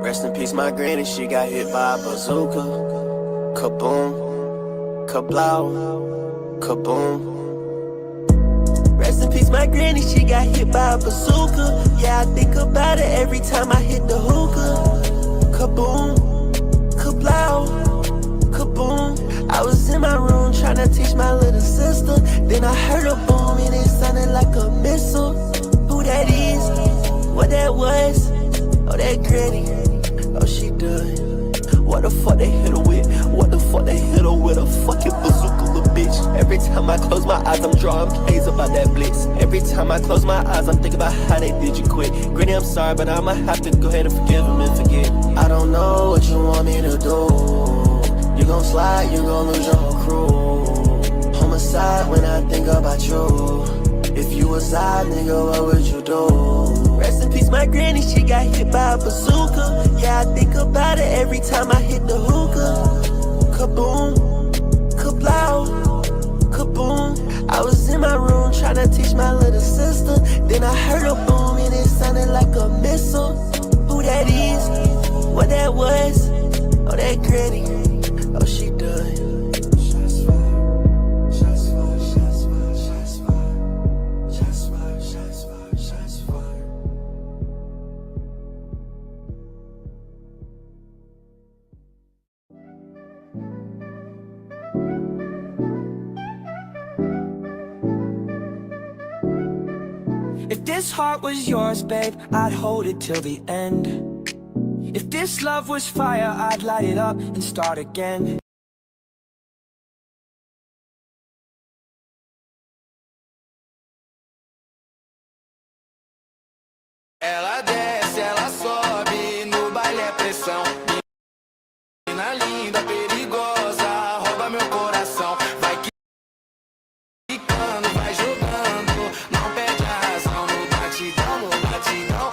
Rest in peace, my granny, she got hit by a bazooka. Kaboom, kablow, kaboom. Rest in peace, my granny, she got hit by a bazooka. Yeah, I think about it every time I hit the hookah. Kaboom, kablow, kaboom. I was in my room trying to teach my little sister. Then I heard a boom and it sounded like a missile. Who that is? What that was? Oh, that granny. Oh, she done. What the fuck they hit her with? What the fuck they hit her with? A fucking bazooka, little bitch. Every time I close my eyes, I'm drawing plays about that blitz. Every time I close my eyes, I'm thinking about how they did you quit. Granny, I'm sorry, but I'ma have to go ahead and forgive him and forget. I don't know what you want me to do. You gon' slide, you gon' lose your whole crew. Homicide when I think about you. If you was I, nigga, what would you do? Rest in peace, my granny, she got hit by a bazooka. Yeah, I think about it every time I hit the hookah. Kaboom, kablow, kaboom. I was in my room trying to teach my little sister. Then I heard a boom and it sounded like a missile. Who that is? What that was? Oh, that granny. Oh, she done. If this heart was yours, babe, I'd hold it till the end. If this love was fire, I'd light it up and start again. Ela desce, ela sobe, no baile é pressão. Menina linda, perigosa, rouba meu coração. Vai quicando, vai jogando, não perde a razão. No batidão, no batidão.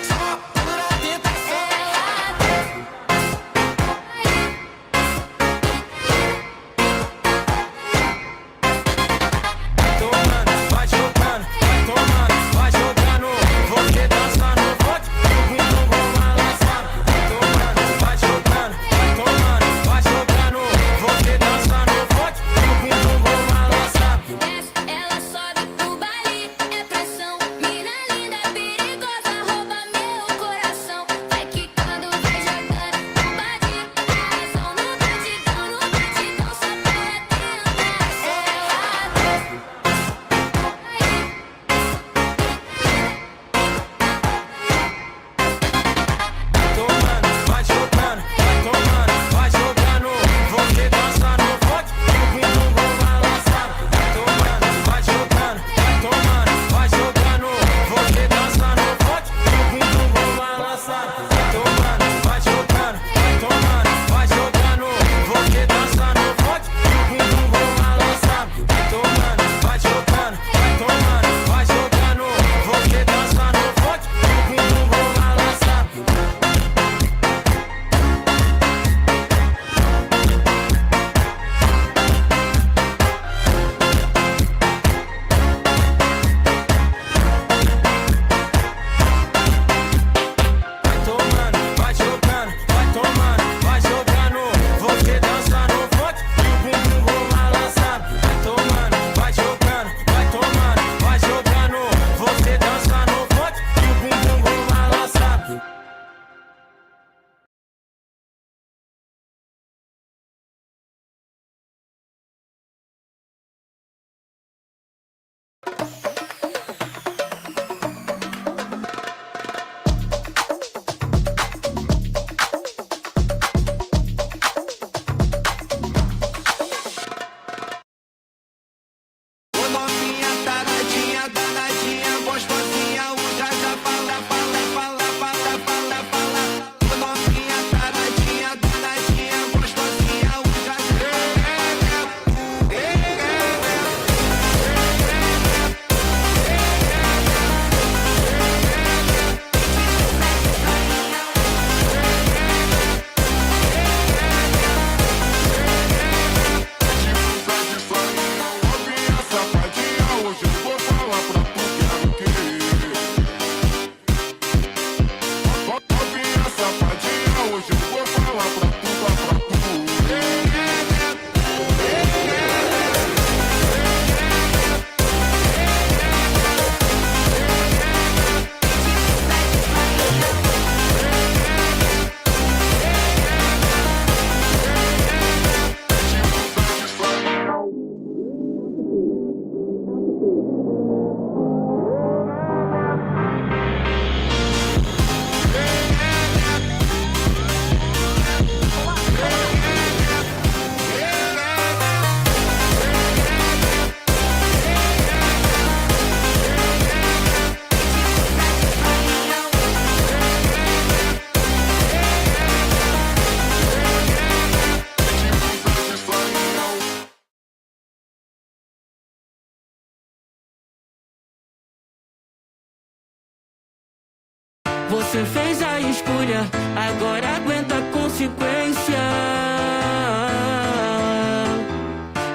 Só pura tentação. Tomando, vai jogando, vai tomando, vai jogando. Você Você fez a escolha, agora aguenta a consequência.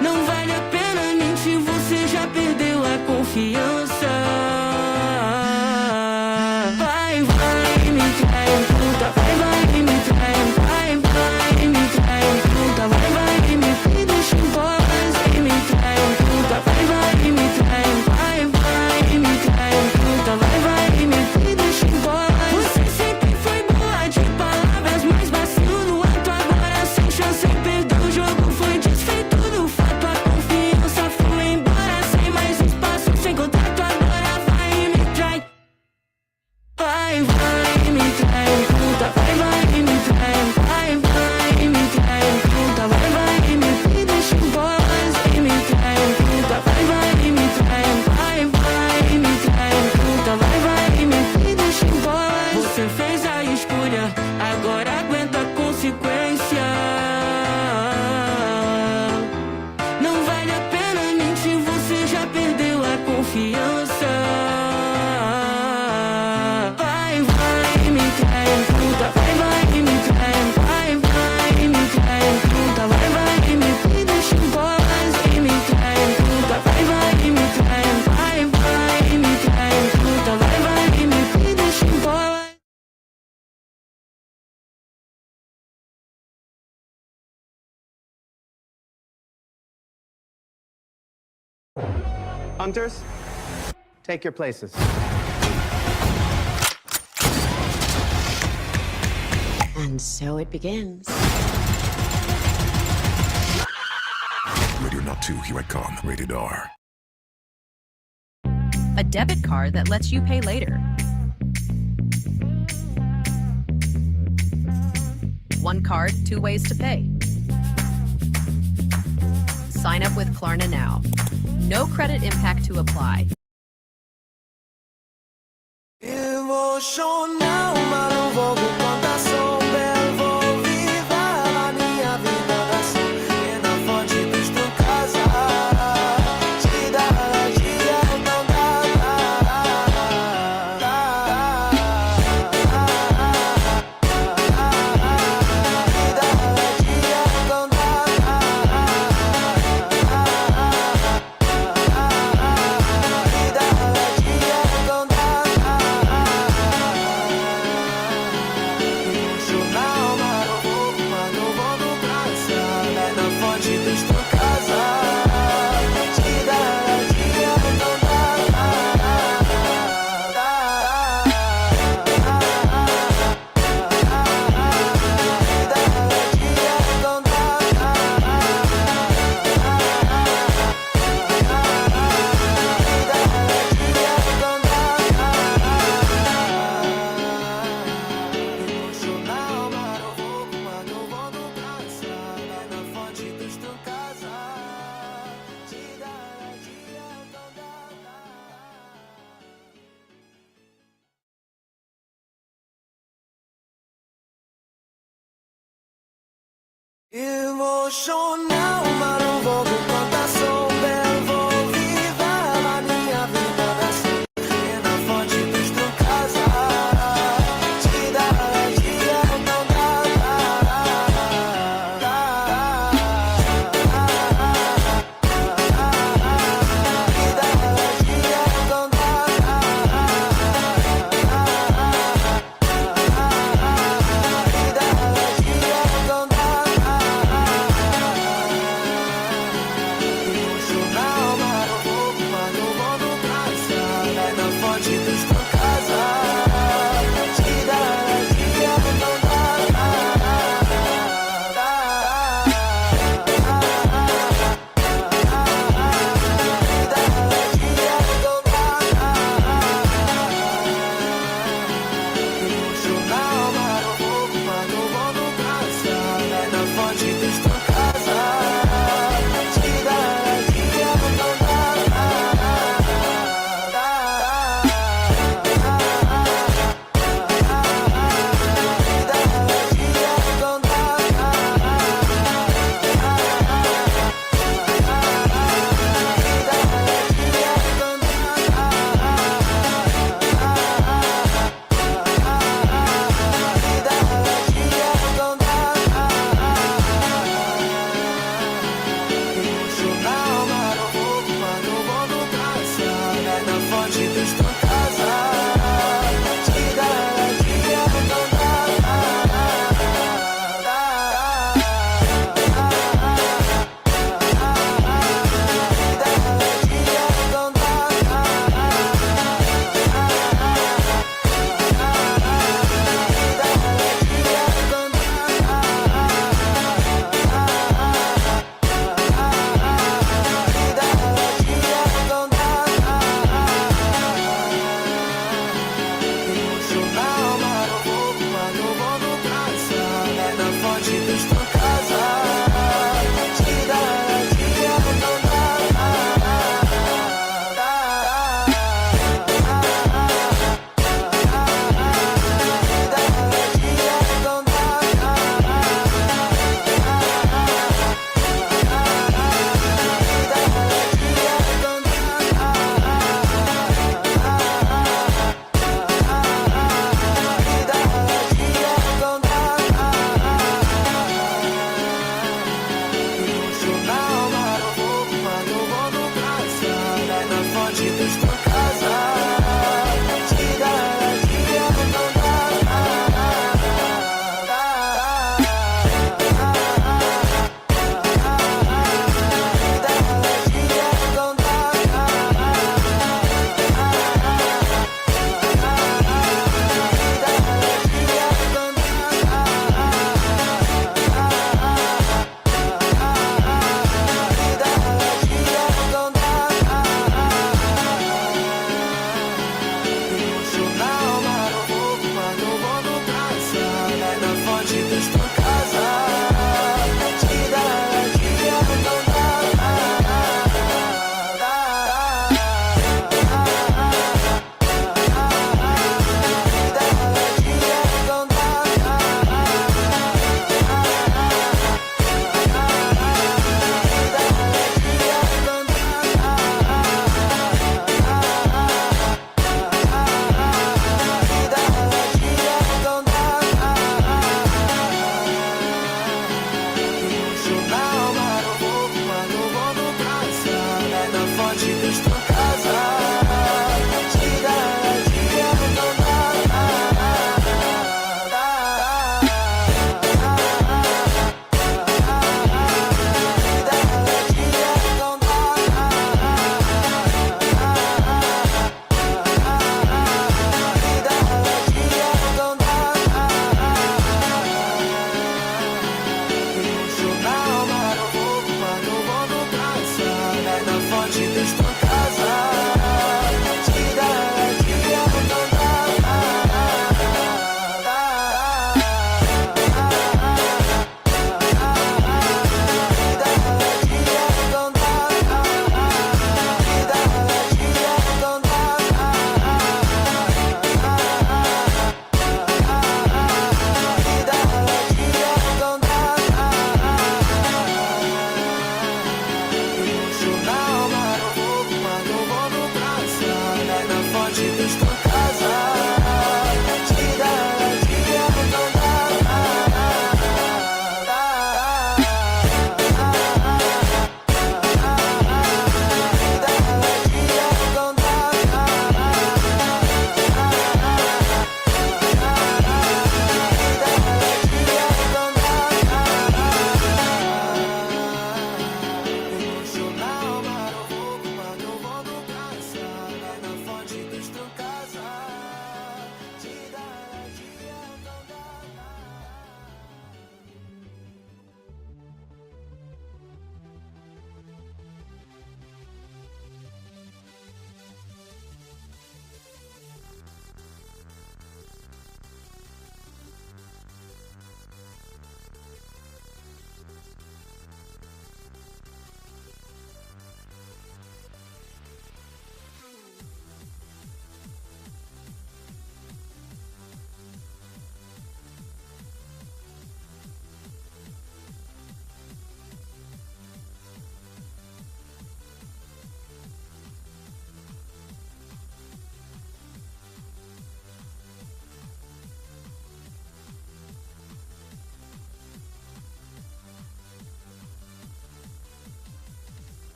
Não vale a pena mentir, você já perdeu a confiança. Vai, vai, me trai, puta, vai, vai, me trai, vai, vai, me trai, puta, vai, vai, me deixa em paz, me trai, puta, vai, vai, me trai, vai, vai, me trai, puta, vai, vai, me deixa em paz. Você sempre foi boa de palavras, mas vacilo no ato, agora sem chance, perdeu o jogo, foi desfeito do fato, a confiança foi embora, sem mais espaço, sem contato, agora vai e me trai. Vai, vai, me trai, puta, vai, vai, me trai, vai, vai, me trai, puta, vai, vai, me deixa em paz, me trai, puta, vai, vai, me trai, vai, vai, me trai, puta, vai, vai, me deixa em paz. Você fez a escolha, agora aguenta a consequência. Não vale a pena mentir, você já perdeu a confiança. Vai, vai, me trai, puta, vai, vai, me trai, vai, vai, me trai, puta, vai, vai, me deixa em paz, me trai, puta, vai, vai, me trai, vai, vai, me trai, puta, vai, vai, me deixa em paz. Hunters, take your places. And so it begins. Radio Not 2, here I come. Rated R. A debit card that lets you pay later. One card, 2 ways to pay. Sign up with Klarna now. No credit impact to apply. Emocional, mas não vou com contação. Belo, vou viver a minha vida assim. E na fonte dos tu casa. Te dá dia, não dá. Te dá dia, não dá. Emocional, mas não vou com contação. Belo, vou viver a minha vida assim. E na fonte dos tu casa. Te dá dia, não dá. Te dá dia, não dá. Te dá dia, não dá.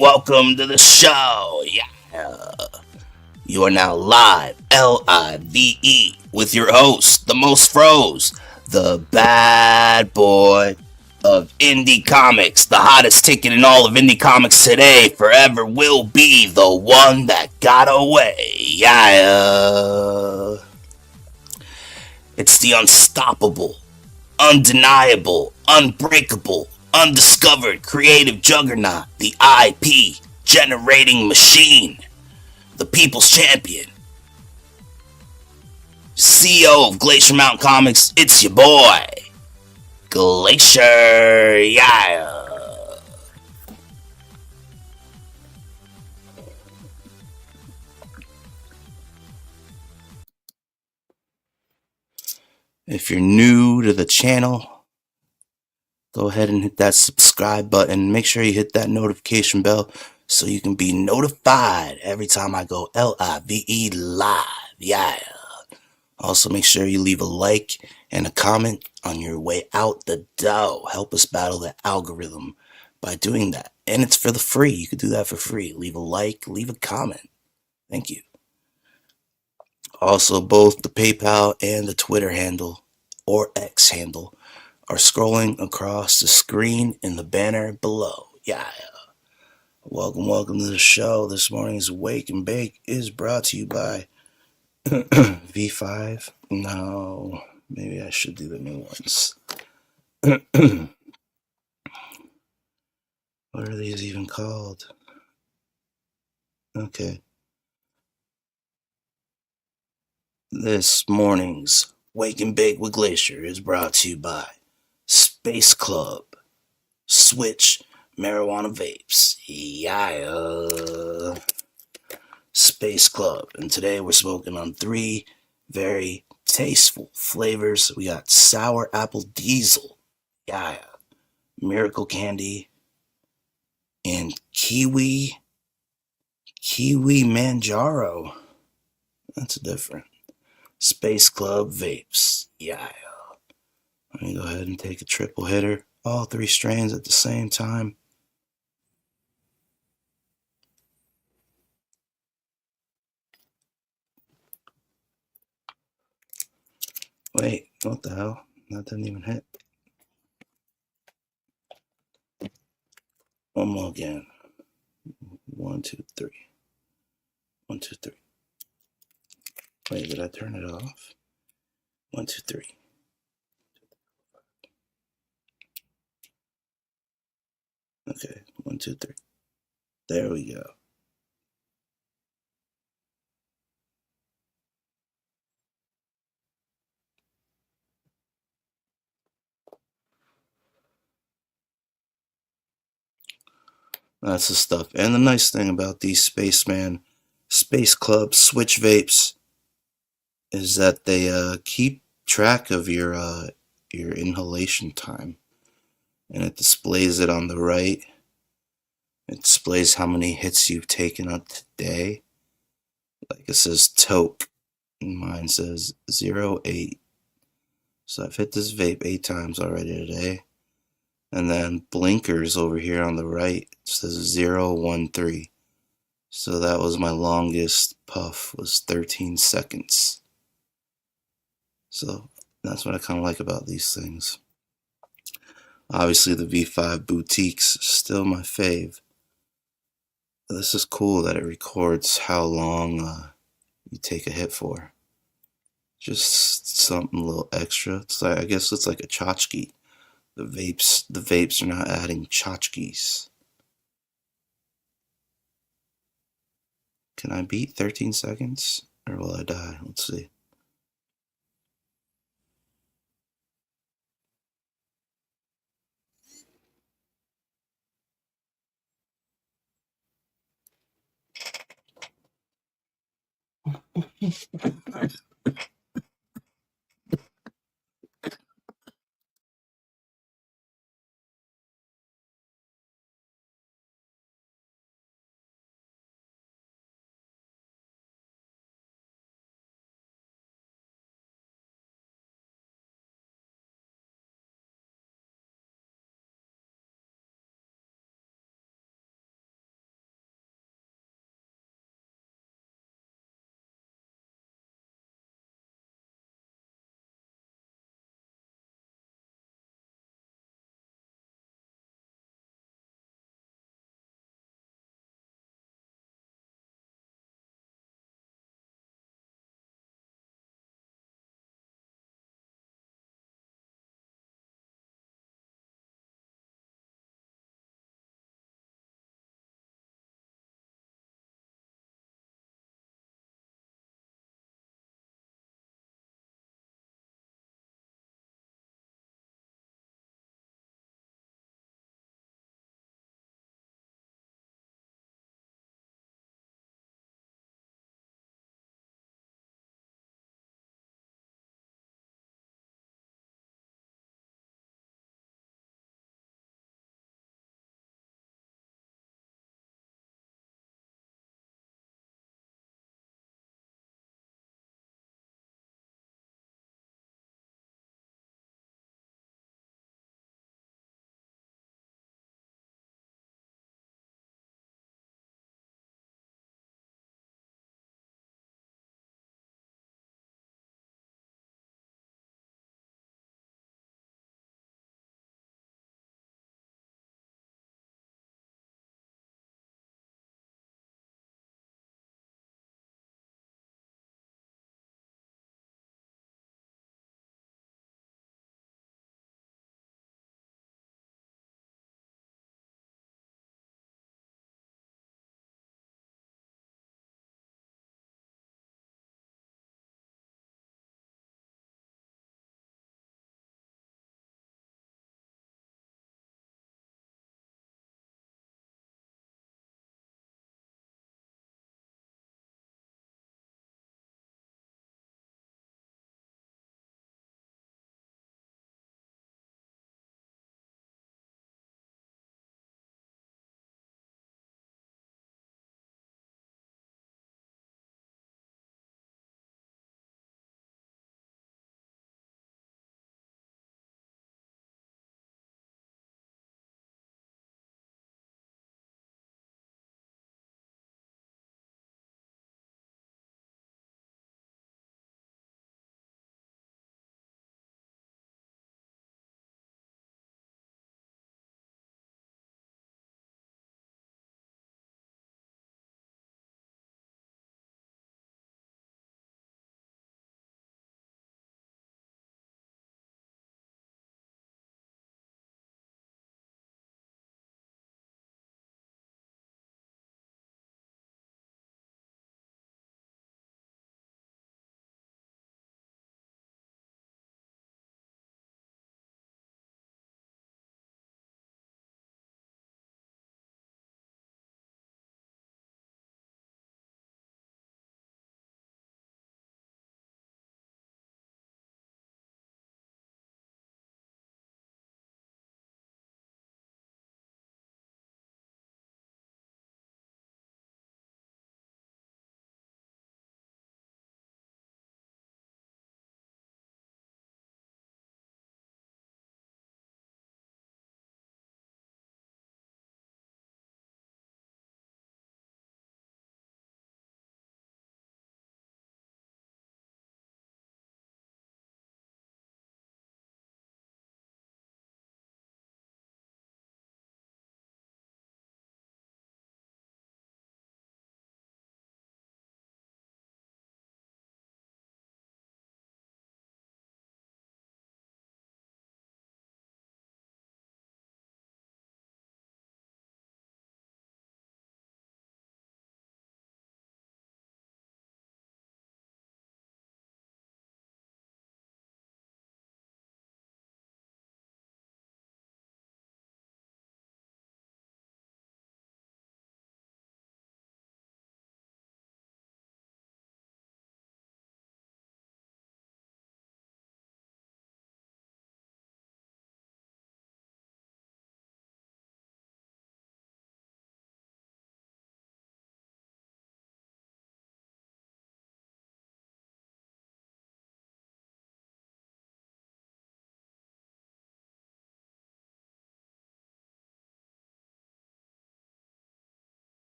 Welcome to the show. Yeah. You are now live, Live, with your host, the most froze, the bad boy of indie comics, the hottest ticket in all of indie comics today, forever will be the one that got away. Yeah. It's the unstoppable, undeniable, unbreakable, undiscovered creative juggernaut, the IP generating machine, the people's champion, CEO of Glacier Mountain Comics. It's your boy, Glacier. Yeah. If you're new to the channel, go ahead and hit that subscribe button. Make sure you hit that notification bell so you can be notified every time I go Live live. Yeah. Also, make sure you leave a like and a comment on your way out the door. Help us battle the algorithm by doing that. And it's for the free. You can do that for free. Leave a like, leave a comment. Thank you. Also, both the PayPal and the Twitter handle, or X handle, are scrolling across the screen in the banner below. Yeah. Welcome to the show. This morning's Wake and Bake is brought to you by V5. No, maybe I should do the new ones. What are these even called? Okay. This morning's Wake and Bake with Glacier is brought to you by Space Club, Switch, Marijuana Vapes. Yeah. Space Club. And today we're smoking on 3 very tasteful flavors. We got Sour Apple Diesel. Yeah. Miracle Candy. And Kiwi Manjaro. That's different. Space Club Vapes. Yeah. Let me go ahead and take a triple hitter. All 3 strains at the same time. Wait, what the hell? That didn't even hit. One more again. 1, 2, 3. 1, 2, 3. Wait, did I turn it off? 1, 2, 3. Okay, 1, 2, 3. There we go. That's the stuff. And the nice thing about these Space Club Switch Vapes is that they keep track of your inhalation time. And it displays it on the right. It displays how many hits you've taken up today. Like it says toke. And mine says 08. So I've hit this vape 8 times already today. And then blinkers over here on the right says 013. So that was my longest puff, was 13 seconds. So that's what I kind of like about these things. Obviously the V5 Boutique's still my fave. This is cool that it records how long you take a hit for. Just something a little extra. It's like, I guess it's like a tchotchke. The vapes are not adding tchotchkes. Can I beat 13 seconds? Or will I die? Let's see.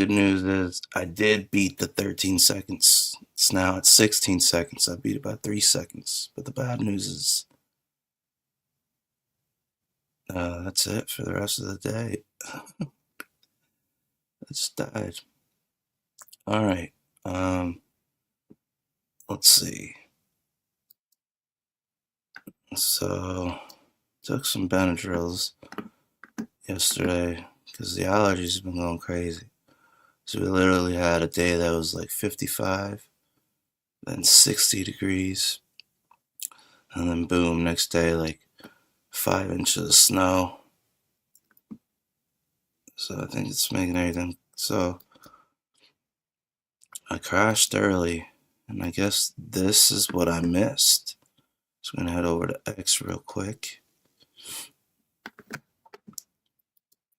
good news is I did beat the 13 seconds. It's now at 16 seconds. I beat it by 3 seconds. But the bad news is that's it for the rest of the day. I just died. Alright. Let's see. So, took some Benadryls yesterday because the allergies have been going crazy. So we literally had a day that was like 55, then 60 degrees, and then boom, next day like 5 inches of snow. So I think it's making everything. So I crashed early, and I guess this is what I missed. So I'm gonna head over to X real quick.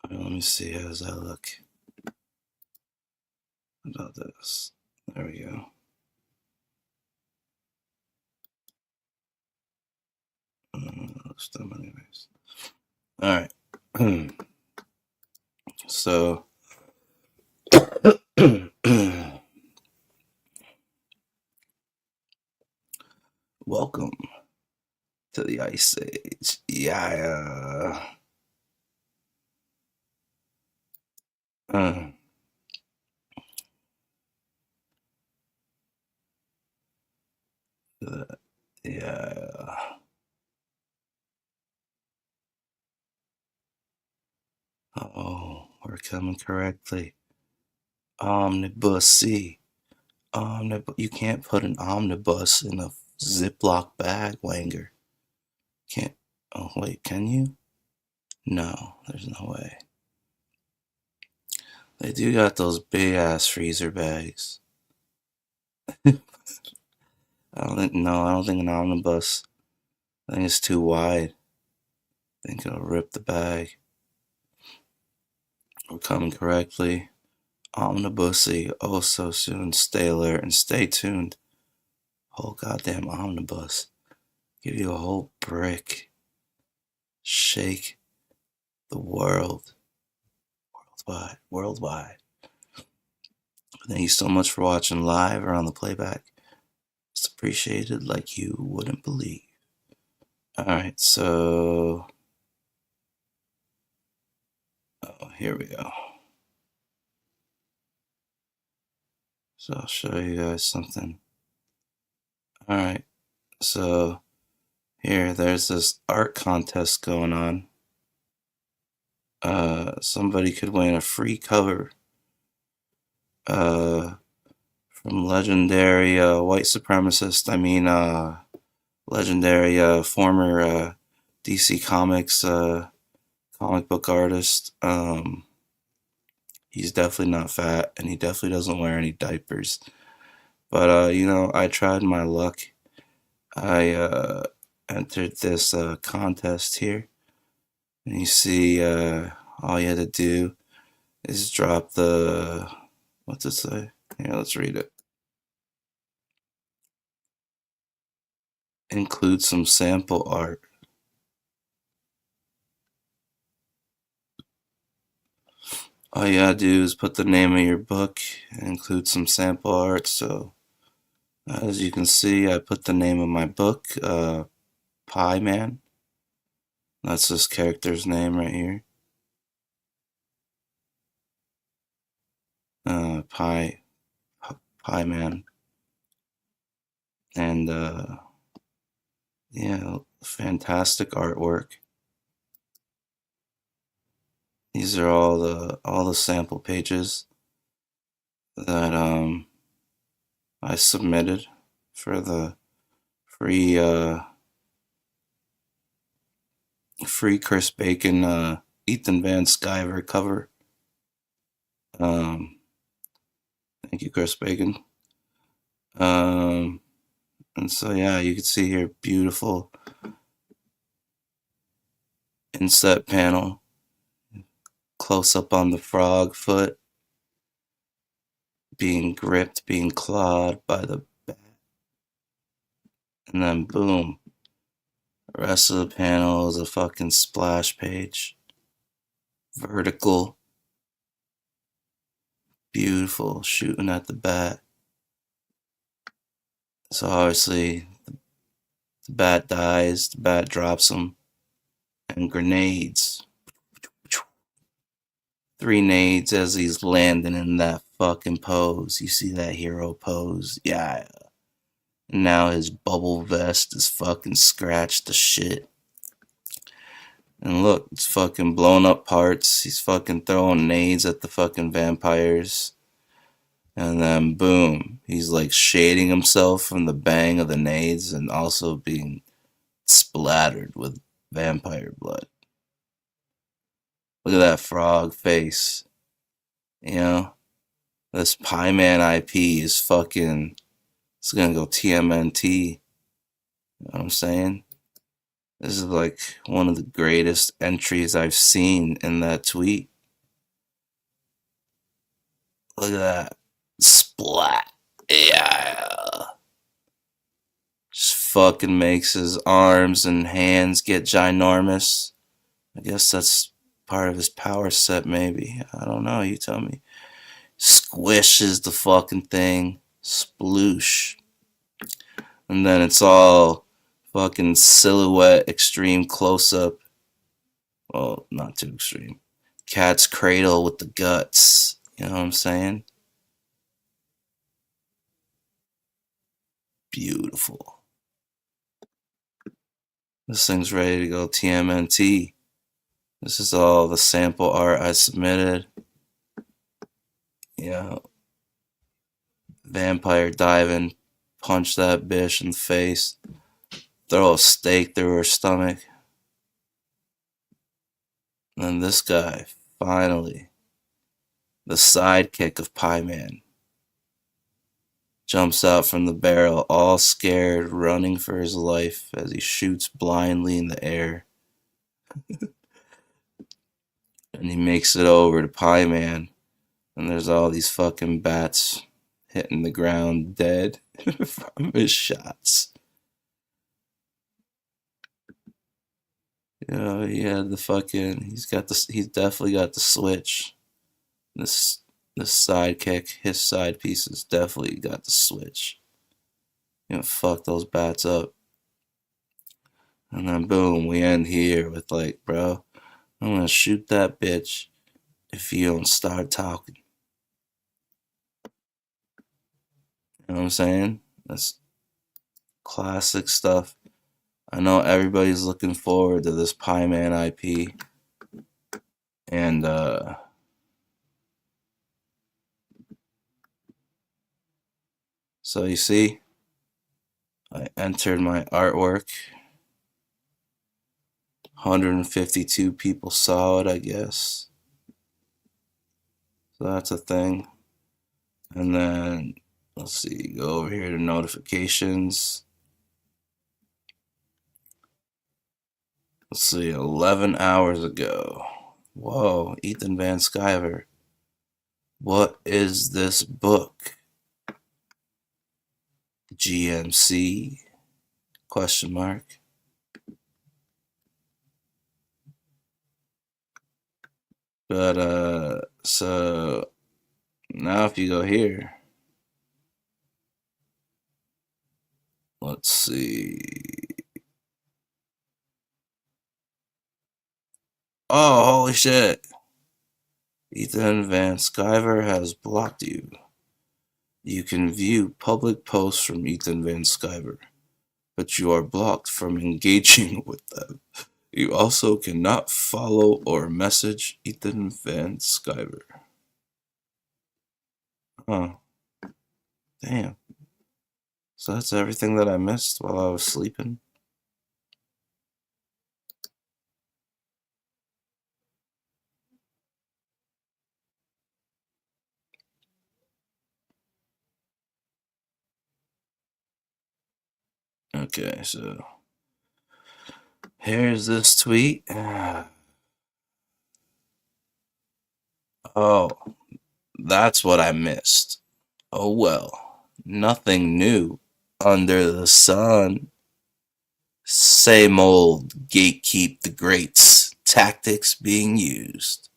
Let me see, how does that look? How about this? There we go. Looks dumb anyways. Alright. So welcome to the Ice Age. Yeah. Yeah. Oh, we're coming correctly. Omnibusy. You can't put an omnibus in a Ziploc bag, Wanger. Can't. Oh, wait, can you? No, there's no way. They do got those big ass freezer bags. I don't think an omnibus. I think it's too wide. I think it'll rip the bag. We're coming correctly. Omnibusy, oh so soon. Stay alert and stay tuned. Whole goddamn omnibus. Give you a whole brick. Shake the world. Worldwide. Thank you so much for watching live or on the playback. It's appreciated like you wouldn't believe. Alright, so... oh, here we go. So I'll show you guys something. Alright, so here, there's this art contest going on. Somebody could win a free cover from legendary white supremacist, legendary former DC Comics comic book artist. He's definitely not fat, and he definitely doesn't wear any diapers. But, you know, I tried my luck. I entered this contest here. And you see, all you had to do is drop the... what's it say? Here, let's read it. Include some sample art. All you gotta do is put the name of your book and include some sample art. So, as you can see, I put the name of my book, Pie Man. That's this character's name right here. Pie Man. And, yeah, fantastic artwork. These are all the sample pages that I submitted for the free Chris Bacon Ethan Van Sciver cover. Thank you, Chris Bacon. And so yeah, you can see here, beautiful inset panel. Close up on the frog foot being gripped, being clawed by the bat. And then boom. The rest of the panel is a fucking splash page. Vertical. Beautiful, shooting at the bat. So obviously, the bat dies, the bat drops him, and grenades. 3 nades as he's landing in that fucking pose. You see that hero pose? Yeah. And now his bubble vest is fucking scratched to shit. And look, it's fucking blown up parts. He's fucking throwing nades at the fucking vampires. And then boom, he's like shading himself from the bang of the nades and also being splattered with vampire blood. Look at that frog face. You know, this Pie Man IP is fucking, it's gonna go TMNT. You know what I'm saying? This is like one of the greatest entries I've seen in that tweet. Look at that. Splat. Yeah. Just fucking makes his arms and hands get ginormous. I guess that's part of his power set, maybe. I don't know, you tell me. Squishes the fucking thing. Sploosh. And then it's all fucking silhouette, extreme close-up. Well, not too extreme. Cat's cradle with the guts. You know what I'm saying? Beautiful. This thing's ready to go TMNT. This is all the sample art I submitted. Yeah. Vampire diving. Punch that bitch in the face. Throw a stake through her stomach. And then this guy, finally, the sidekick of Pie Man, jumps out from the barrel, all scared, running for his life as he shoots blindly in the air. And he makes it over to Pie Man, and there's all these fucking bats hitting the ground dead from his shots. You know, he had the fucking, he's definitely got the switch. This sidekick, his side pieces definitely got the switch. You know, fuck those bats up. And then boom, we end here with like, bro, I'm gonna shoot that bitch if you don't start talking. You know what I'm saying? That's classic stuff. I know everybody's looking forward to this Pie Man IP. And so you see, I entered my artwork. 152 people saw it, I guess. So that's a thing. And then, let's see, go over here to notifications. Let's see, 11 hours ago. Whoa, Ethan Van Sciver. What is this book? GMC? Question mark. But, so, now if you go here, let's see. Oh, holy shit. Ethan Van Sciver has blocked you. You can view public posts from Ethan Van Sciver, but you are blocked from engaging with them. You also cannot follow or message Ethan Van Sciver. Huh. Damn. So that's everything that I missed while I was sleeping. Okay, so here's this tweet. Oh, that's what I missed. Oh well, nothing new under the sun. Same old gatekeep the greats tactics being used.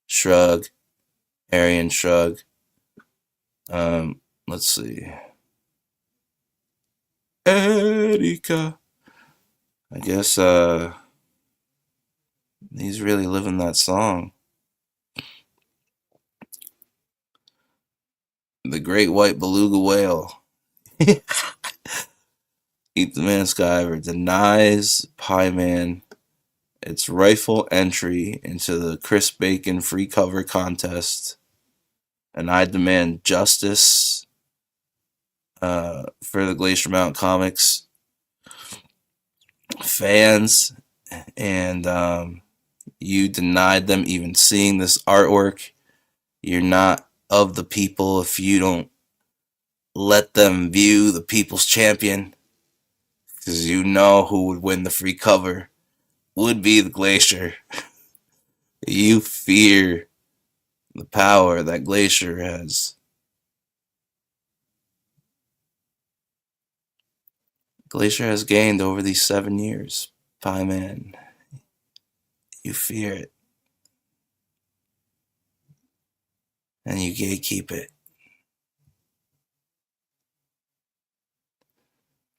Shrug, Aryan shrug. Let's see. Erika. I guess he's really living that song. The great white beluga whale. Eat the Man Skyver denies Pie Man its rightful entry into the Chris Bacon free cover contest, and I demand justice for the Glacier Mountain Comics fans, and you denied them even seeing this artwork. You're not of the people if you don't let them view the people's champion, because you know who would win the free cover would be the Glacier. You fear the power that Glacier has. Glacier has gained over these 7 years. Pie Man, you fear it. And you gatekeep it.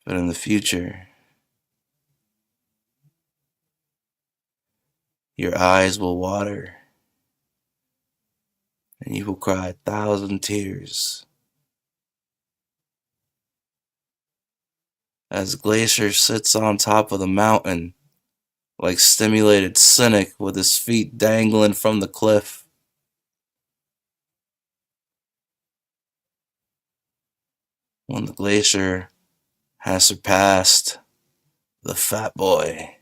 But in the future, your eyes will water, and you will cry 1,000 tears as Glacier sits on top of the mountain like stimulated cynic with his feet dangling from the cliff. When the Glacier has surpassed the Fat Boy.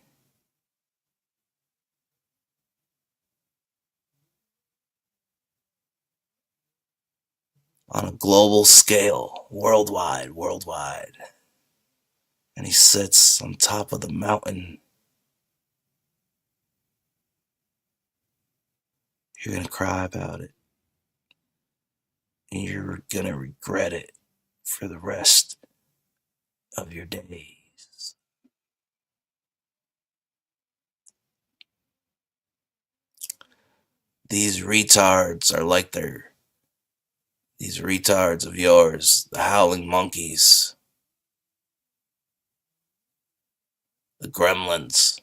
On a global scale, worldwide. And he sits on top of the mountain. You're gonna cry about it. And you're gonna regret it for the rest of your days. These retards are like these retards of yours, the howling monkeys, the gremlins.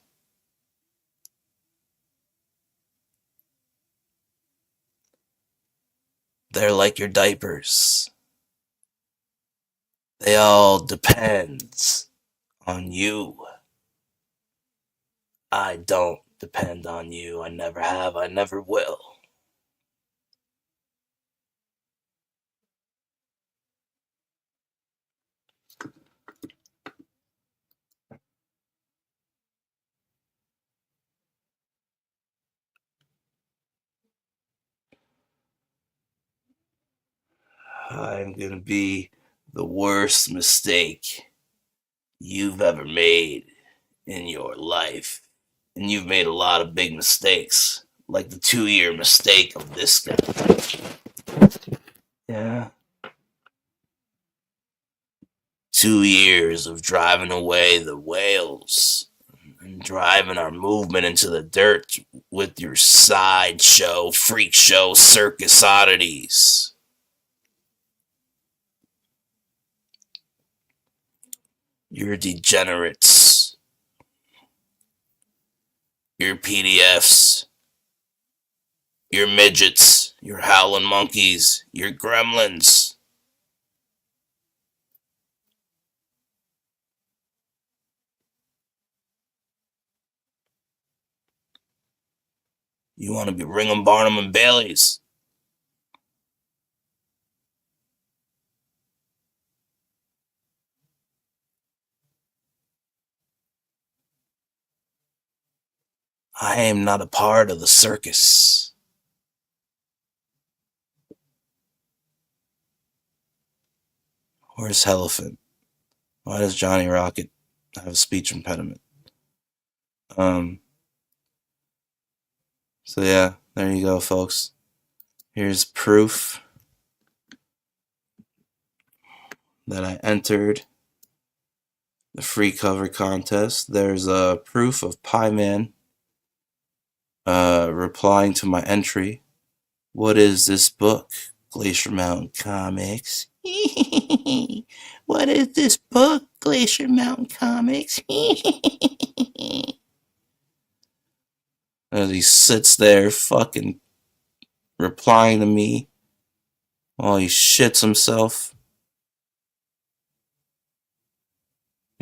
They're like your diapers. They all depend on you. I don't depend on you. I never have. I never will. I'm gonna be the worst mistake you've ever made in your life. And you've made a lot of big mistakes, like the 2-year mistake of this guy. Yeah. 2 years of driving away the whales and driving our movement into the dirt with your sideshow, freak show, circus oddities. You're degenerates. You're PDFs. You're midgets. You're howling monkeys. You're gremlins. You want to be Ringham, Barnum, and Bailey's. I am not a part of the circus. Where's Elephant? Why does Johnny Rocket have a speech impediment? So yeah, there you go, folks. Here's proof that I entered the free cover contest. There's a proof of Pie Man replying to my entry. What is this book? Glacier Mountain Comics. What is this book, Glacier Mountain Comics? As he sits there fucking replying to me while he shits himself.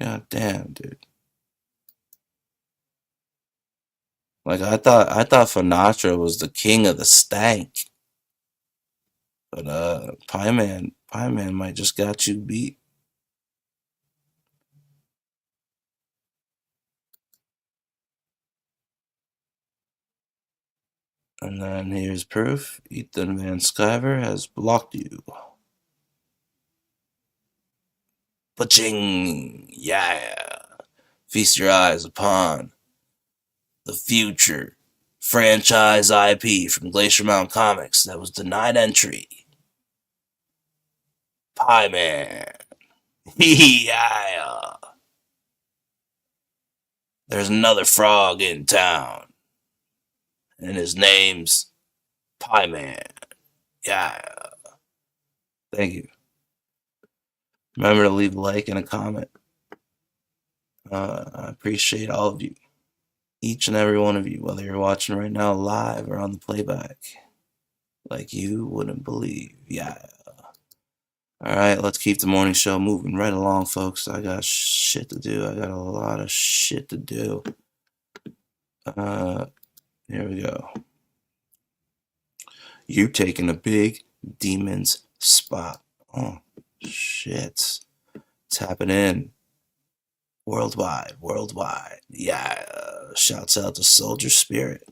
God damn, dude. Like I thought Finatra was the king of the stank. But Pie Man might just got you beat. And then here's proof. Ethan Van Sciver has blocked you. Paching! Yeah! Feast your eyes upon the future franchise IP from Glacier Mountain Comics that was denied entry. Pie Man. Yeah! There's another frog in town. And his name's Pie Man. Yeah. Thank you. Remember to leave a like and a comment. I appreciate all of you. Each and every one of you, whether you're watching right now live or on the playback. Like you wouldn't believe. Yeah. Alright, let's keep the morning show moving right along, folks. I got shit to do. I got a lot of shit to do. Here we go. You're taking a big demon's spot. Oh, shit. It's happening. Worldwide. Yeah. Shouts out to Soldier Spirit.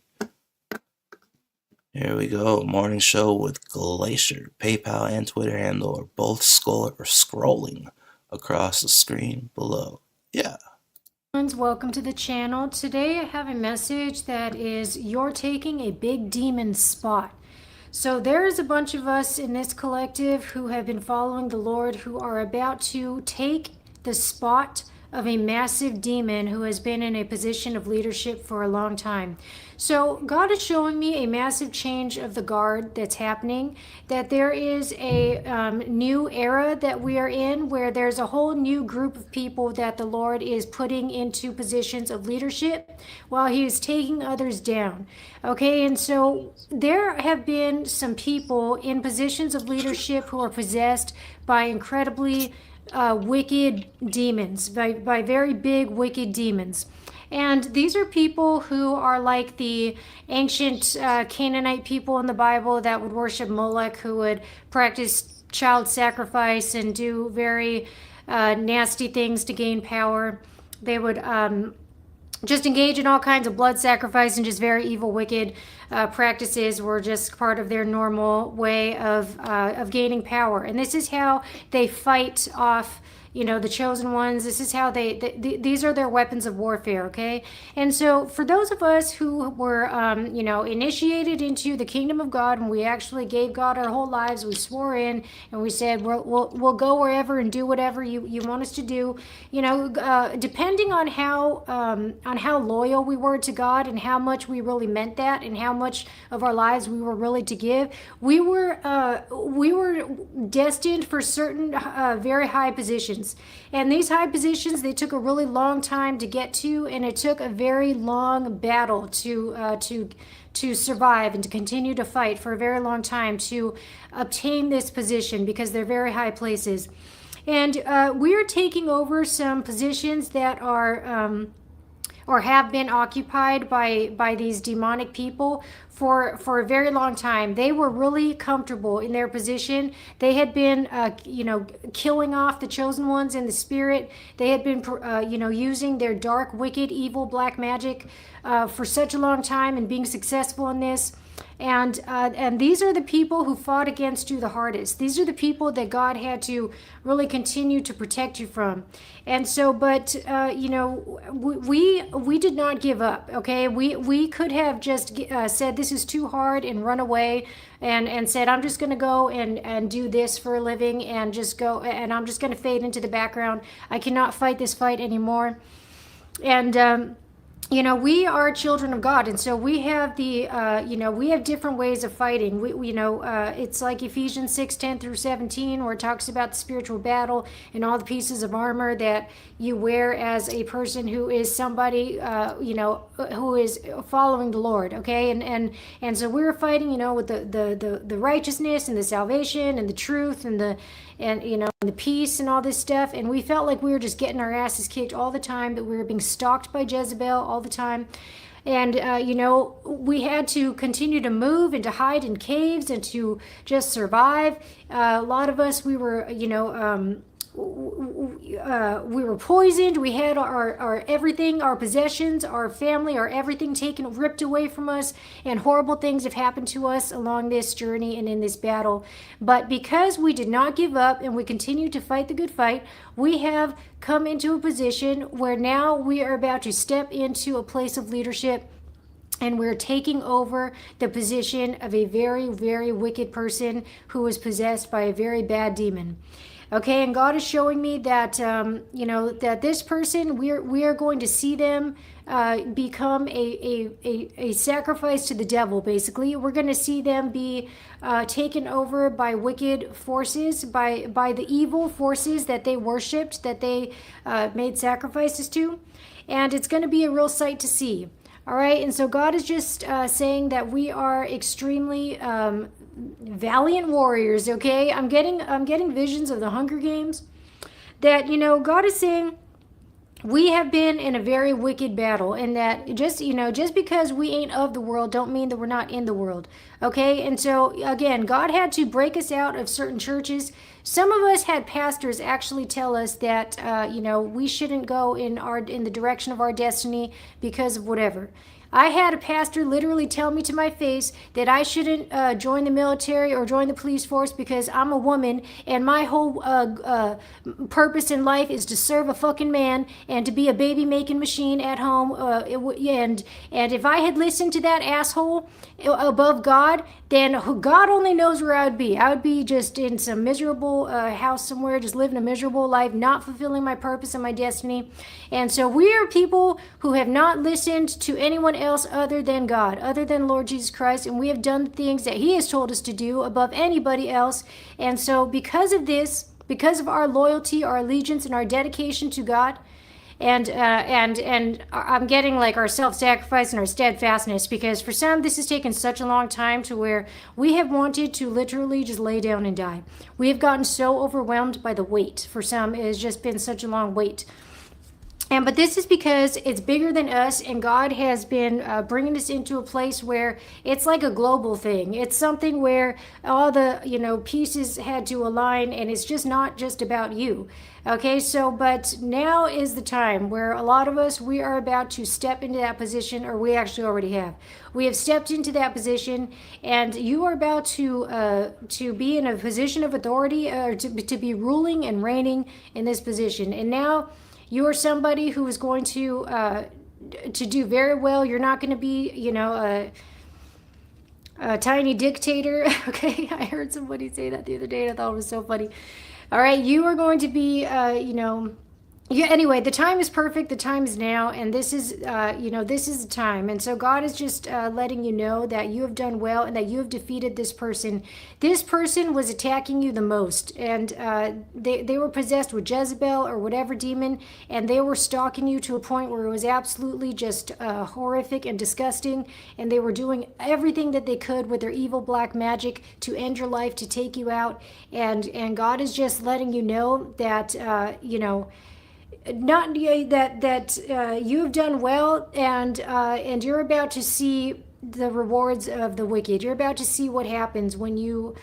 Here we go. Morning show with Glacier. PayPal and Twitter handle are both scrolling across the screen below. Yeah. Welcome to the channel. Today I have a message that is, you're taking a big demon spot. So there's a bunch of us in this collective who have been following the Lord who are about to take the spot of a massive demon who has been in a position of leadership for a long time. So God is showing me a massive change of the guard that's happening, that there is a new era that we are in where there's a whole new group of people that the Lord is putting into positions of leadership while he is taking others down. Okay, and so there have been some people in positions of leadership who are possessed by incredibly wicked demons, by very big wicked demons. And these are people who are like the ancient Canaanite people in the Bible that would worship Molech, who would practice child sacrifice and do very nasty things to gain power. They would just engage in all kinds of blood sacrifice, and just very evil, wicked practices were just part of their normal way of gaining power. And this is how they fight off, the chosen ones. This is how these are their weapons of warfare, okay? And so for those of us who were, initiated into the kingdom of God, and we actually gave God our whole lives, we swore in, and we said, we'll go wherever and do whatever you want us to do, depending on how loyal we were to God and how much we really meant that and how much of our lives we were really to give, we were destined for certain very high positions. And these high positions, they took a really long time to get to, and it took a very long battle to survive and to continue to fight for a very long time to obtain this position, because they're very high places. And we are taking over some positions that are or have been occupied by these demonic people for a very long time. They were really comfortable in their position. They had been, killing off the chosen ones in the spirit. They had been, using their dark, wicked, evil, black magic for such a long time and being successful in this. And these are the people who fought against you the hardest. These are the people that God had to really continue to protect you from. And so, but we did not give up. Okay, we could have just said this is too hard and run away, and said I'm just going to go and do this for a living and just go, and I'm just going to fade into the background. I cannot fight this fight anymore. And you know, we are children of God, and so we have the, you know, we have different ways of fighting. You know, it's like Ephesians 6:10-17, where it talks about the spiritual battle and all the pieces of armor that you wear as a person who is somebody, you know, who is following the Lord. Okay, and so we're fighting, you know, with the righteousness and the salvation and the truth and the, and you know, the peace and all this stuff. And we felt like we were just getting our asses kicked all the time, that we were being stalked by Jezebel all the time. And you know, we had to continue to move and to hide in caves and to just survive. A lot of us, we were, you know, we were poisoned. We had our everything, our possessions, our family, our everything taken, ripped away from us, and horrible things have happened to us along this journey and in this battle. But because we did not give up and we continued to fight the good fight, we have come into a position where now we are about to step into a place of leadership, and we're taking over the position of a very, very wicked person who was possessed by a very bad demon. Okay, and God is showing me that, you know, that this person, we are going to see them become a sacrifice to the devil, basically. We're going to see them be taken over by wicked forces, by the evil forces that they worshipped, that they made sacrifices to. And it's going to be a real sight to see. All right, and so God is just saying that we are extremely valiant warriors. Okay, I'm getting visions of the Hunger Games, that, you know, God is saying we have been in a very wicked battle, and that just, you know, just because we ain't of the world don't mean that we're not in the world. Okay, and so again, God had to break us out of certain churches. Some of us had pastors actually tell us that you know, we shouldn't go in the direction of our destiny because of whatever. I had a pastor literally tell me to my face that I shouldn't join the military or join the police force because I'm a woman, and my whole purpose in life is to serve a fucking man and to be a baby making machine at home. And if I had listened to that asshole above God, then God only knows where I would be. I would be just in some miserable house somewhere, just living a miserable life, not fulfilling my purpose and my destiny. And so we are people who have not listened to anyone else other than God, other than Lord Jesus Christ, and we have done the things that He has told us to do above anybody else. And so because of this, because of our loyalty, our allegiance, and our dedication to God, and I'm getting like our self-sacrifice and our steadfastness, because for some this has taken such a long time to where we have wanted to literally just lay down and die. We have gotten so overwhelmed by the weight. For some, it has just been such a long wait. But this is because it's bigger than us, and God has been bringing us into a place where it's like a global thing. It's something where all the, you know, pieces had to align, and it's just not just about you. Okay, so but now is the time where a lot of us, we are about to step into that position, or we actually already have. We have stepped into that position, and you are about to be in a position of authority, or to be ruling and reigning in this position. And now you are somebody who is going to do very well. You're not going to be, you know, a tiny dictator. Okay, I heard somebody say that the other day, and I thought it was so funny. All right, you are going to be, you know, yeah, anyway, the time is perfect. The time is now, and this is, you know, this is the time. And so God is just letting you know that you have done well and that you have defeated this person. This person was attacking you the most, and they were possessed with Jezebel or whatever demon, and they were stalking you to a point where it was absolutely just horrific and disgusting, and they were doing everything that they could with their evil black magic to end your life, to take you out. And God is just letting you know that, you know, not that you've done well, and you're about to see the rewards of the wicked. You're about to see what happens when you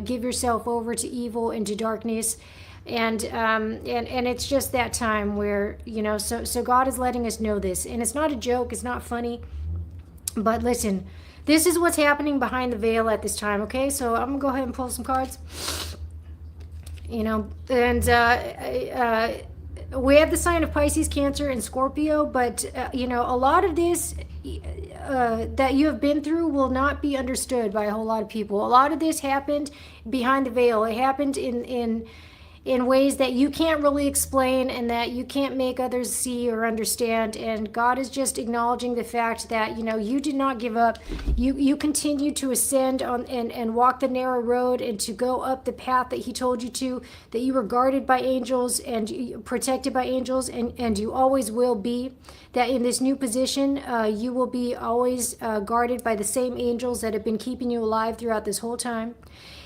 give yourself over to evil and to darkness, and it's just that time where, you know, so God is letting us know this, and it's not a joke, it's not funny, but listen, this is what's happening behind the veil at this time. Okay, so I'm gonna go ahead and pull some cards, you know, and we have the sign of Pisces, Cancer, and Scorpio, but, you know, a lot of this that you have been through will not be understood by a whole lot of people. A lot of this happened behind the veil. It happened in in ways that you can't really explain and that you can't make others see or understand. And God is just acknowledging the fact that, you know, you did not give up. You continue to ascend on and walk the narrow road and to go up the path that he told you to, that you were guarded by angels and protected by angels, and you always will be. That in this new position, you will be always guarded by the same angels that have been keeping you alive throughout this whole time.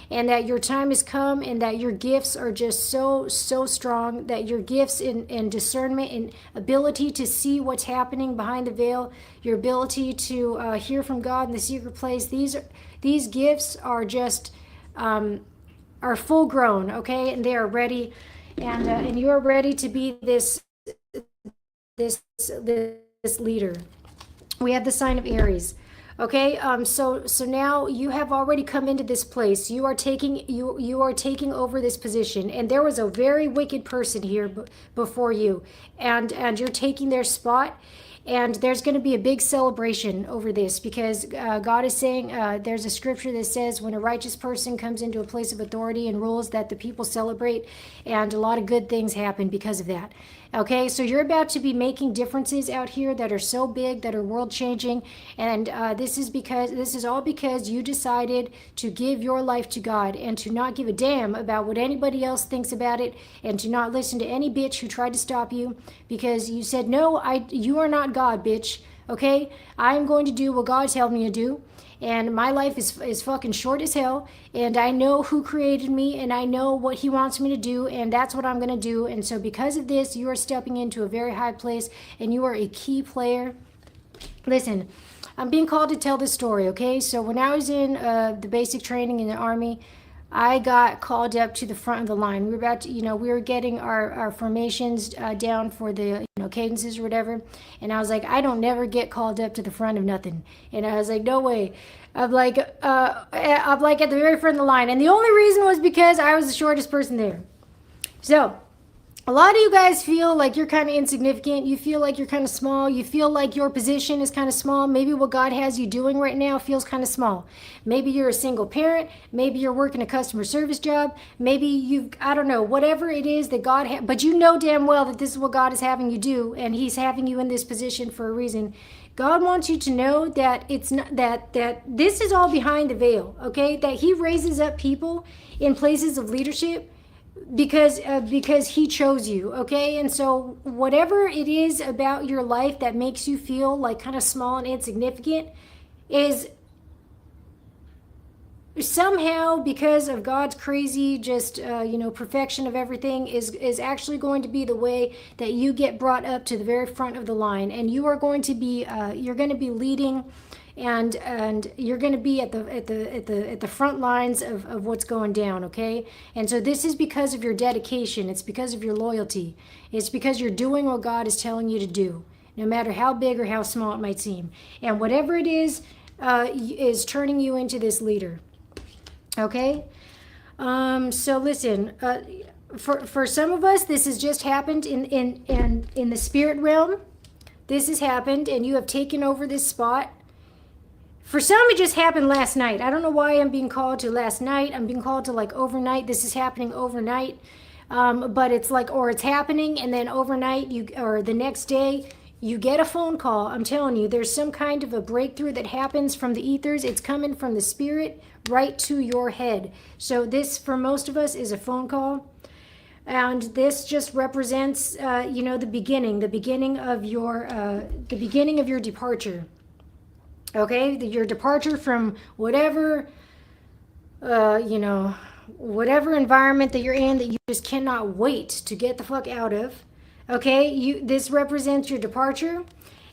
And that your time has come, and that your gifts are just so strong, that your gifts in discernment and ability to see what's happening behind the veil, your ability to hear from God in the secret place, these gifts are just are full grown, okay, and they are ready, and you are ready to be this leader. We have the sign of Aries. Okay, so now you have already come into this place. You are taking over this position, and there was a very wicked person here before you, and you're taking their spot. And there's going to be a big celebration over this, because God is saying, there's a scripture that says when a righteous person comes into a place of authority and rules, that the people celebrate, and a lot of good things happen because of that. Okay, so you're about to be making differences out here that are so big, that are world changing, and this is all because you decided to give your life to God and to not give a damn about what anybody else thinks about it, and to not listen to any bitch who tried to stop you, because you said, no, you are not God, bitch. Okay, I'm going to do what God's telling me to do. And my life is fucking short as hell, and I know who created me, and I know what he wants me to do, and that's what I'm going to do. And so because of this, you are stepping into a very high place, and you are a key player. Listen, I'm being called to tell this story, okay? So when I was in the basic training in the Army, I got called up to the front of the line. We were about to, we were getting our formations down for the, cadences or whatever. And I was like, I don't never get called up to the front of nothing. And I was like, no way. I'm like at the very front of the line. And the only reason was because I was the shortest person there. So a lot of you guys feel like you're kind of insignificant. You feel like you're kind of small. You feel like your position is kind of small. Maybe what God has you doing right now feels kind of small. Maybe you're a single parent. Maybe you're working a customer service job. Maybe I don't know, whatever it is that God but you know damn well that this is what God is having you do, and he's having you in this position for a reason. God wants you to know that it's not that this is all behind the veil, okay? That he raises up people in places of leadership because he chose you, okay? And so whatever it is about your life that makes you feel like kind of small and insignificant is somehow, because of God's crazy perfection of everything, is actually going to be the way that you get brought up to the very front of the line, and you are going to be you're going to be leading, and you're going to be at the front lines of what's going down, okay? And so this is because of your dedication. It's because of your loyalty. It's because you're doing what God is telling you to do, no matter how big or how small it might seem. And whatever it is turning you into this leader, okay? So listen, for some of us, this has just happened in the spirit realm. This has happened, and you have taken over this spot. For some, it just happened last night. I don't know why I'm being called to last night. I'm being called to like overnight. This is happening overnight. But it's like, or it's happening, and then overnight, or the next day, you get a phone call. I'm telling you, there's some kind of a breakthrough that happens from the ethers. It's coming from the spirit right to your head. So this, for most of us, is a phone call. And this just represents, the beginning of your departure. Okay, your departure from whatever, whatever environment that you're in that you just cannot wait to get the fuck out of. Okay, this represents your departure.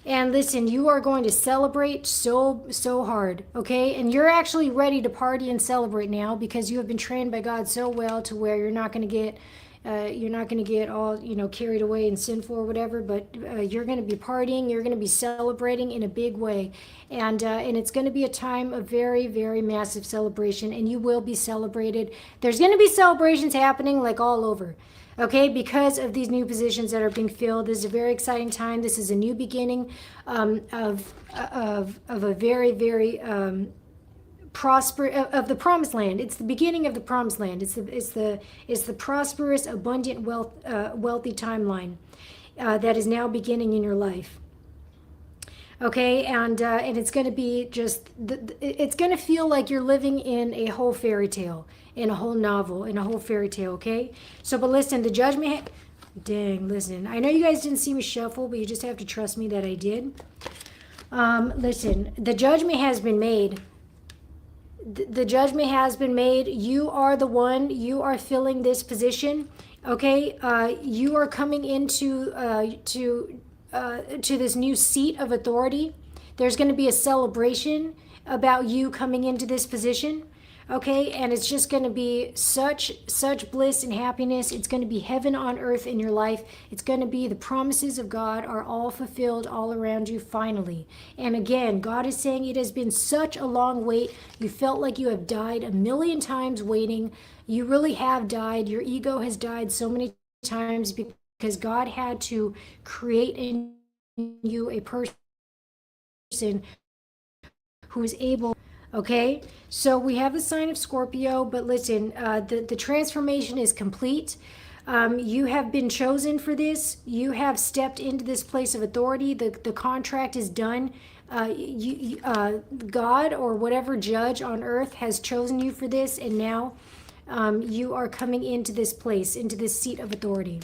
And listen, you are going to celebrate so hard, okay? And you're actually ready to party and celebrate now, because you have been trained by God so well to where you're not going to get all carried away and sinful or whatever, but you're going to be partying, you're going to be celebrating in a big way, and it's going to be a time of very, very massive celebration, and you will be celebrated. There's going to be celebrations happening like all over, okay, because of these new positions that are being filled. This is a very exciting time. This is a new beginning of a very, very of the promised land. It's the beginning of the promised land. It's the prosperous, abundant, wealthy timeline that is now beginning in your life. Okay, and it's going to be just it's going to feel like you're living in a whole fairy tale, in a whole novel, in a whole fairy tale. Okay, so but listen, the judgment. Dang, listen. I know you guys didn't see me shuffle, but you just have to trust me that I did. Listen, the judgment has been made. The judgment has been made. You are the one. You are filling this position. Okay, you are coming into to this new seat of authority. There's going to be a celebration about you coming into this position. Okay, and it's just going to be such bliss and happiness. It's going to be heaven on earth in your life. It's going to be the promises of God are all fulfilled all around you finally. And again, God is saying it has been such a long wait. You felt like you have died a million times waiting. You really have died. Your ego has died so many times because God had to create in you a person who is able. Okay, so we have the sign of Scorpio, but listen, the transformation is complete. You have been chosen for this. You have stepped into this place of authority. The contract is done. God or whatever judge on earth has chosen you for this, and now you are coming into this place, into this seat of authority.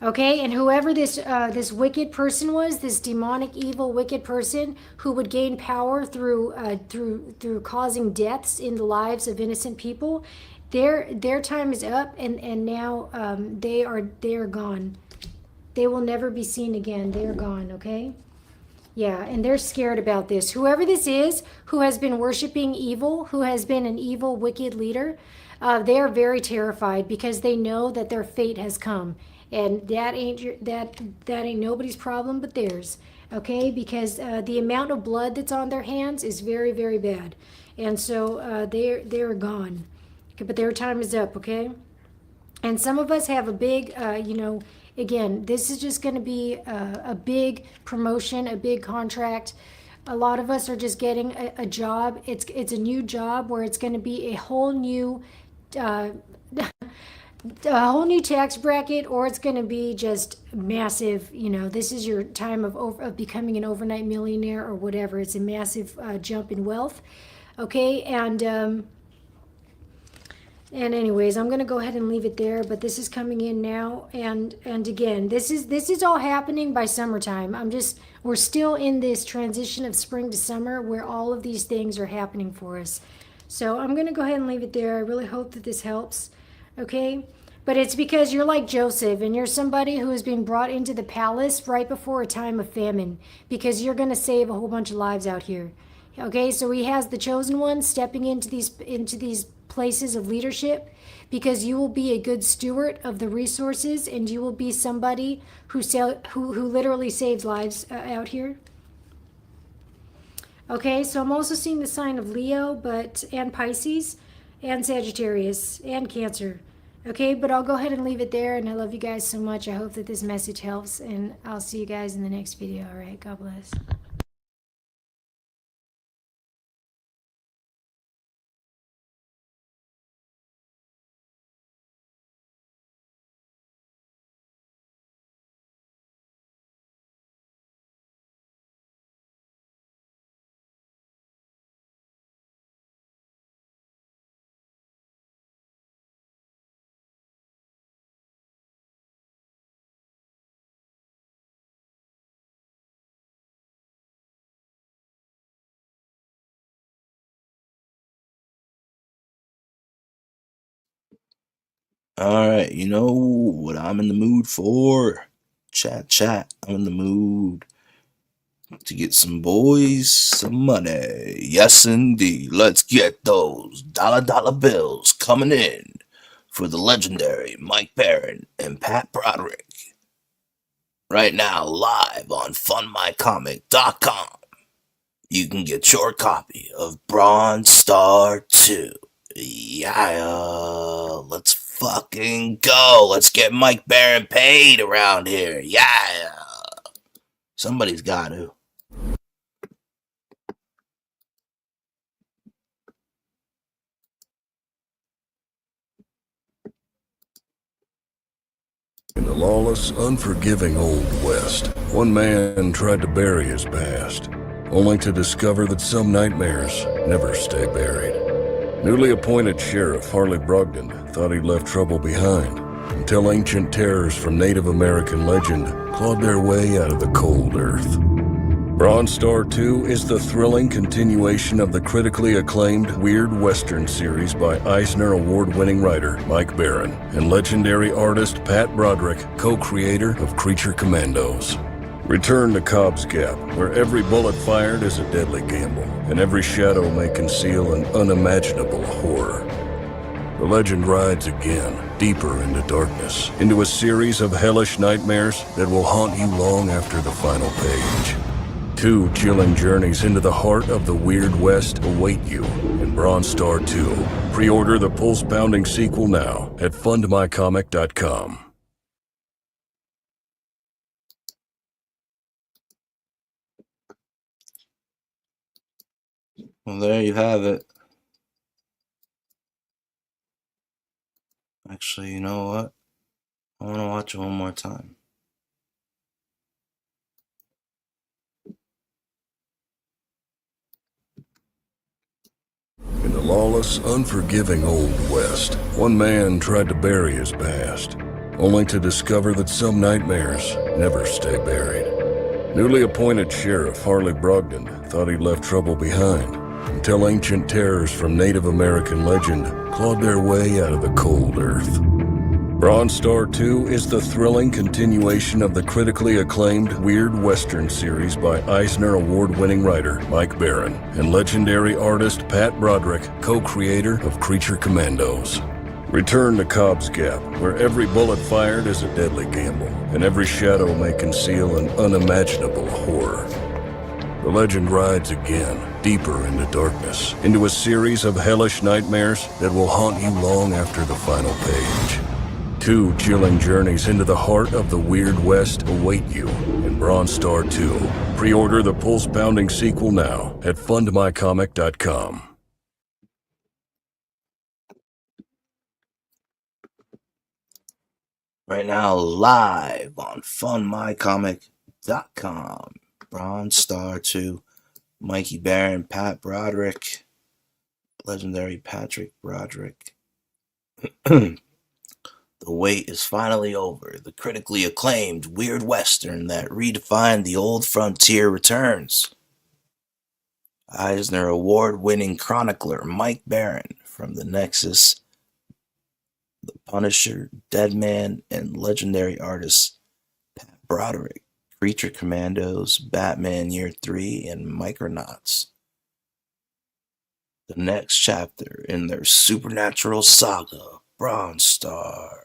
Okay, and whoever this this wicked person was, this demonic, evil, wicked person who would gain power through causing deaths in the lives of innocent people, their time is up, and now they are gone. They will never be seen again. They are gone. Okay. Yeah, and they're scared about this. Whoever this is, who has been worshiping evil, who has been an evil, wicked leader, they are very terrified because they know that their fate has come. And that ain't nobody's problem but theirs, okay? Because the amount of blood that's on their hands is very, very bad, and so they're gone. Okay, but their time is up, okay? And some of us have a big, again, this is just going to be a big promotion, a big contract. A lot of us are just getting a job. It's a new job where it's going to be a whole new. A whole new tax bracket, or it's going to be just massive. This is your time of becoming an overnight millionaire or whatever. It's a massive jump in wealth. Okay, and anyways, I'm going to go ahead and leave it there, but this is coming in now, and again, this is all happening by summertime. We're still in this transition of spring to summer where all of these things are happening for us. So I'm going to go ahead and leave it there. I really hope that this helps. Okay, but it's because you're like Joseph, and you're somebody who is being brought into the palace right before a time of famine, because you're going to save a whole bunch of lives out here. Okay, so he has the chosen one stepping into these places of leadership, because you will be a good steward of the resources, and you will be somebody who literally saves lives out here. Okay, so I'm also seeing the sign of Leo, and Pisces, and Sagittarius, and Cancer. Okay, but I'll go ahead and leave it there, and I love you guys so much. I hope that this message helps, and I'll see you guys in the next video. All right, God bless. Alright, you know what I'm in the mood for? Chat. I'm in the mood to get some boys some money. Yes, indeed. Let's get those dollar bills coming in for the legendary Mike Barron and Pat Broderick. Right now, live on funmycomic.com. You can get your copy of Bronze Star 2. Yeah, let's fucking go. Let's get Mike Barron paid around here. Yeah. Somebody's got to. In the lawless, unforgiving Old West, one man tried to bury his past, only to discover that some nightmares never stay buried. Newly appointed Sheriff Harley Brogdon thought he'd left trouble behind, until ancient terrors from Native American legend clawed their way out of the cold earth. Bronze Star 2 is the thrilling continuation of the critically acclaimed Weird Western series by Eisner Award-winning writer Mike Baron and legendary artist Pat Broderick, co-creator of Creature Commandos. Return to Cobb's Gap, where every bullet fired is a deadly gamble, and every shadow may conceal an unimaginable horror. The legend rides again, deeper into darkness, into a series of hellish nightmares that will haunt you long after the final page. 2 chilling journeys into the heart of the Weird West await you in Bronze Star 2. Pre-order the pulse-pounding sequel now at fundmycomic.com. Well, there you have it. Actually, you know what? I want to watch it one more time. In the lawless, unforgiving Old West, one man tried to bury his past, only to discover that some nightmares never stay buried. Newly appointed Sheriff Harley Brogdon thought he'd left trouble behind, until ancient terrors from Native American legend clawed their way out of the cold earth. Bronze Star 2 is the thrilling continuation of the critically acclaimed Weird Western series by Eisner Award-winning writer Mike Baron and legendary artist Pat Broderick, co-creator of Creature Commandos. Return to Cobb's Gap, where every bullet fired is a deadly gamble, and every shadow may conceal an unimaginable horror. The legend rides again, deeper into darkness, into a series of hellish nightmares that will haunt you long after the final page. 2 chilling journeys into the heart of the Weird West await you in Bronze Star 2. Pre-order the pulse-pounding sequel now at fundmycomic.com. Right now, live on fundmycomic.com. Bronze Star 2. Mikey Baron, Pat Broderick, legendary Patrick Broderick. The wait is finally over. The critically acclaimed Weird Western that redefined the old frontier returns. Eisner Award-winning chronicler Mike Baron from The Nexus, The Punisher, Deadman, and legendary artist Pat Broderick, Creature Commandos, Batman Year 3, and Micronauts. The next chapter in their supernatural saga, Bronze Star.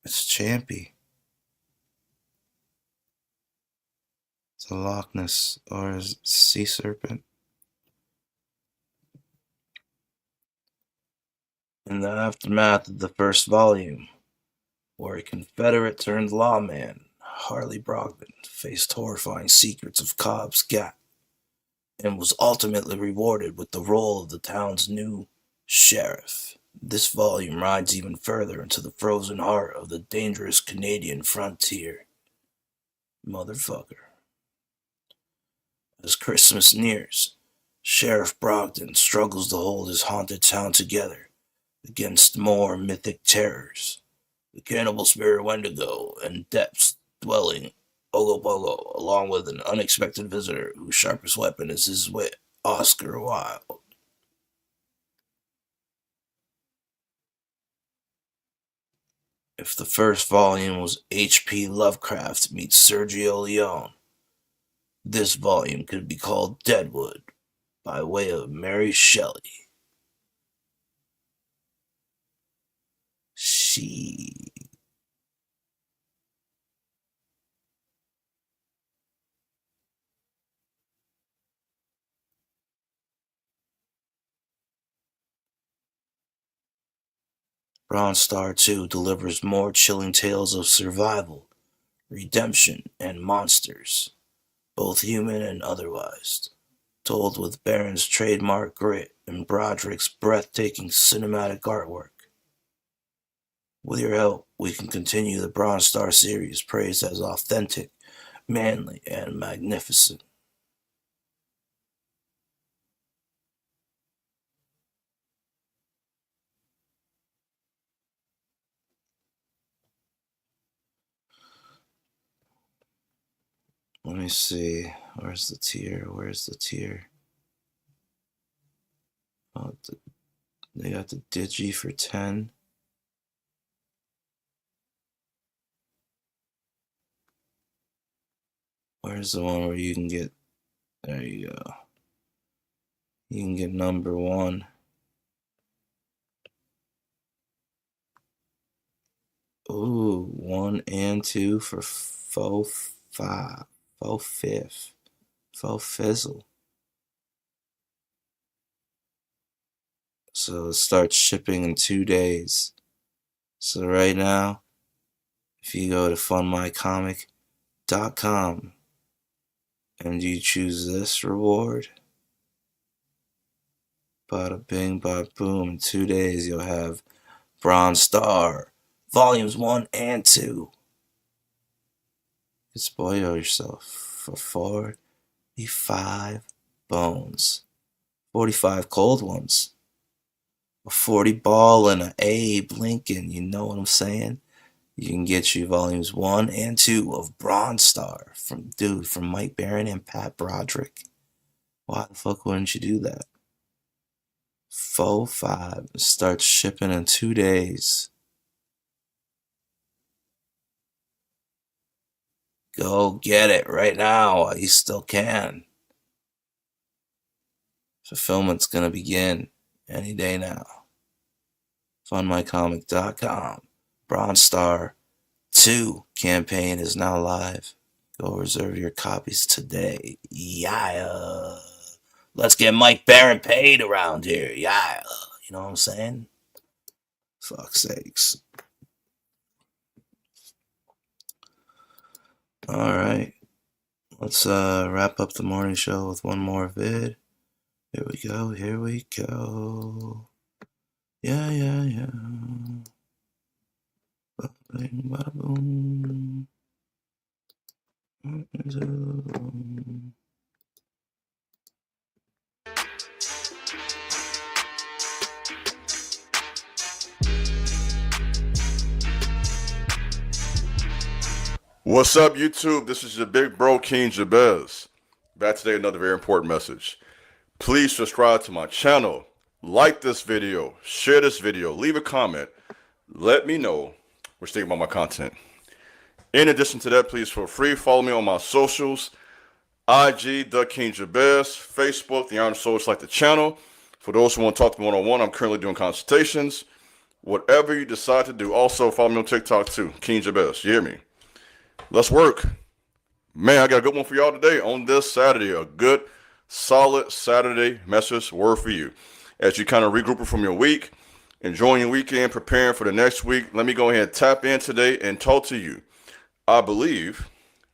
It's Champy. It's a Loch Ness or a sea serpent. In the aftermath of the first volume, where a Confederate-turned-lawman, Harley Brogdon, faced horrifying secrets of Cobb's Gap and was ultimately rewarded with the role of the town's new sheriff. This volume rides even further into the frozen heart of the dangerous Canadian frontier. Motherfucker. As Christmas nears, Sheriff Brogdon struggles to hold his haunted town together against more mythic terrors. The cannibal spirit Wendigo and depths-dwelling Ogopogo, along with an unexpected visitor whose sharpest weapon is his wit, Oscar Wilde. If the first volume was H.P. Lovecraft meets Sergio Leone, this volume could be called Deadwood, by way of Mary Shelley. Bronze Star 2 delivers more chilling tales of survival, redemption, and monsters. both human and otherwise, told with Baron's trademark grit and Broderick's breathtaking cinematic artwork. With your help, we can continue the Bronze Star series praised as authentic, manly, and magnificent. Let me see. Where's the tier? Where's the tier? Oh, they got the Digi for 10. Where's the one where you can get... There you go. You can get number 1. Ooh, 1 and 2 for faux 5. Faux fifth. Faux fizzle. So it starts shipping in 2 days. So right now, if you go to fundmycomic.com and you choose this reward, bada bing, bada boom, in 2 days you'll have Bronze Star, Volumes 1 and 2. You can spoil yourself for 45 bones. 45 cold ones. A 40 ball and an Abe Lincoln, you know what I'm saying? You can get you volumes 1 and 2 of Bronze Star from Mike Baron and Pat Broderick. Why the fuck wouldn't you do that? 4-5 starts shipping in 2 days. Go get it right now while you still can. Fulfillment's gonna begin any day now. Fundmycomic.com. Bronze Star 2 campaign is now live. Go reserve your copies today. Yeah. Let's get Mike Baron paid around here. Yeah. You know what I'm saying? Fuck's sakes. Alright. Let's wrap up the morning show with one more vid. Here we go. Here we go. Yeah. Bada-bing, bada-boom. What's up, YouTube? This is your big bro, King Jabez. Back today, another very important message. Please subscribe to my channel, like this video, share this video, leave a comment. Let me know what you think about my content. In addition to that, please feel free, follow me on my socials, IG, The King Jabez, Facebook, The Iron Soul, like the channel. For those who want to talk to me one-on-one, I'm currently doing consultations. Whatever you decide to do. Also, follow me on TikTok too, King Jabez. You hear me? Let's work. Man, I got a good one for y'all today on this Saturday. A good, solid Saturday message, word for you. As you kind of regroup from your week, enjoying your weekend, preparing for the next week, let me go ahead and tap in today and talk to you. I believe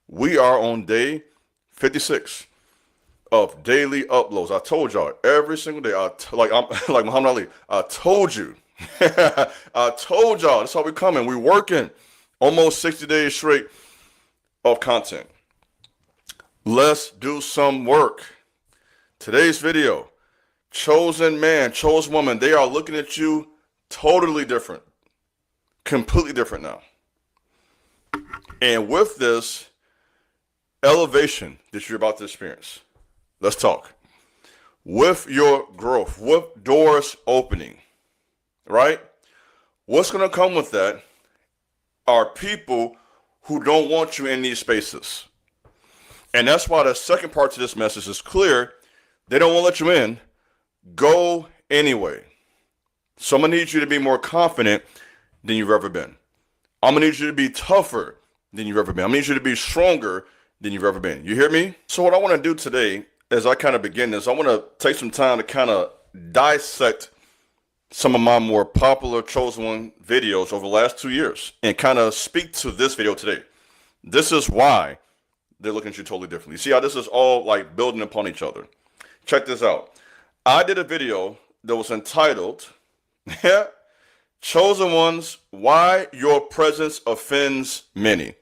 we are on day 56 of daily uploads. I told y'all every single day. I'm like Muhammad Ali. I told you. I told y'all. That's how we coming. We working almost 60 days straight of content. Let's do some work. Today's video, chosen man, chosen woman, they are looking at you totally different, completely different now. And with this elevation that you're about to experience, let's talk. With your growth, with doors opening, right? What's going to come with that are people who don't want you in these spaces. And that's why the second part to this message is clear. They don't want to let you in. Go anyway. So I'm going to need you to be more confident than you've ever been. I'm going to need you to be tougher than you've ever been. I'm going to need you to be stronger than you've ever been. You hear me? So what I want to do today, as I kind of begin this, I want to take some time to kind of dissect some of my more popular chosen one videos over the last 2 years and kind of speak to this video today. This is why they're looking at you totally differently. See how this is all like building upon each other. Check this out. I did a video that was entitled Chosen Ones, Why Your Presence Offends Many.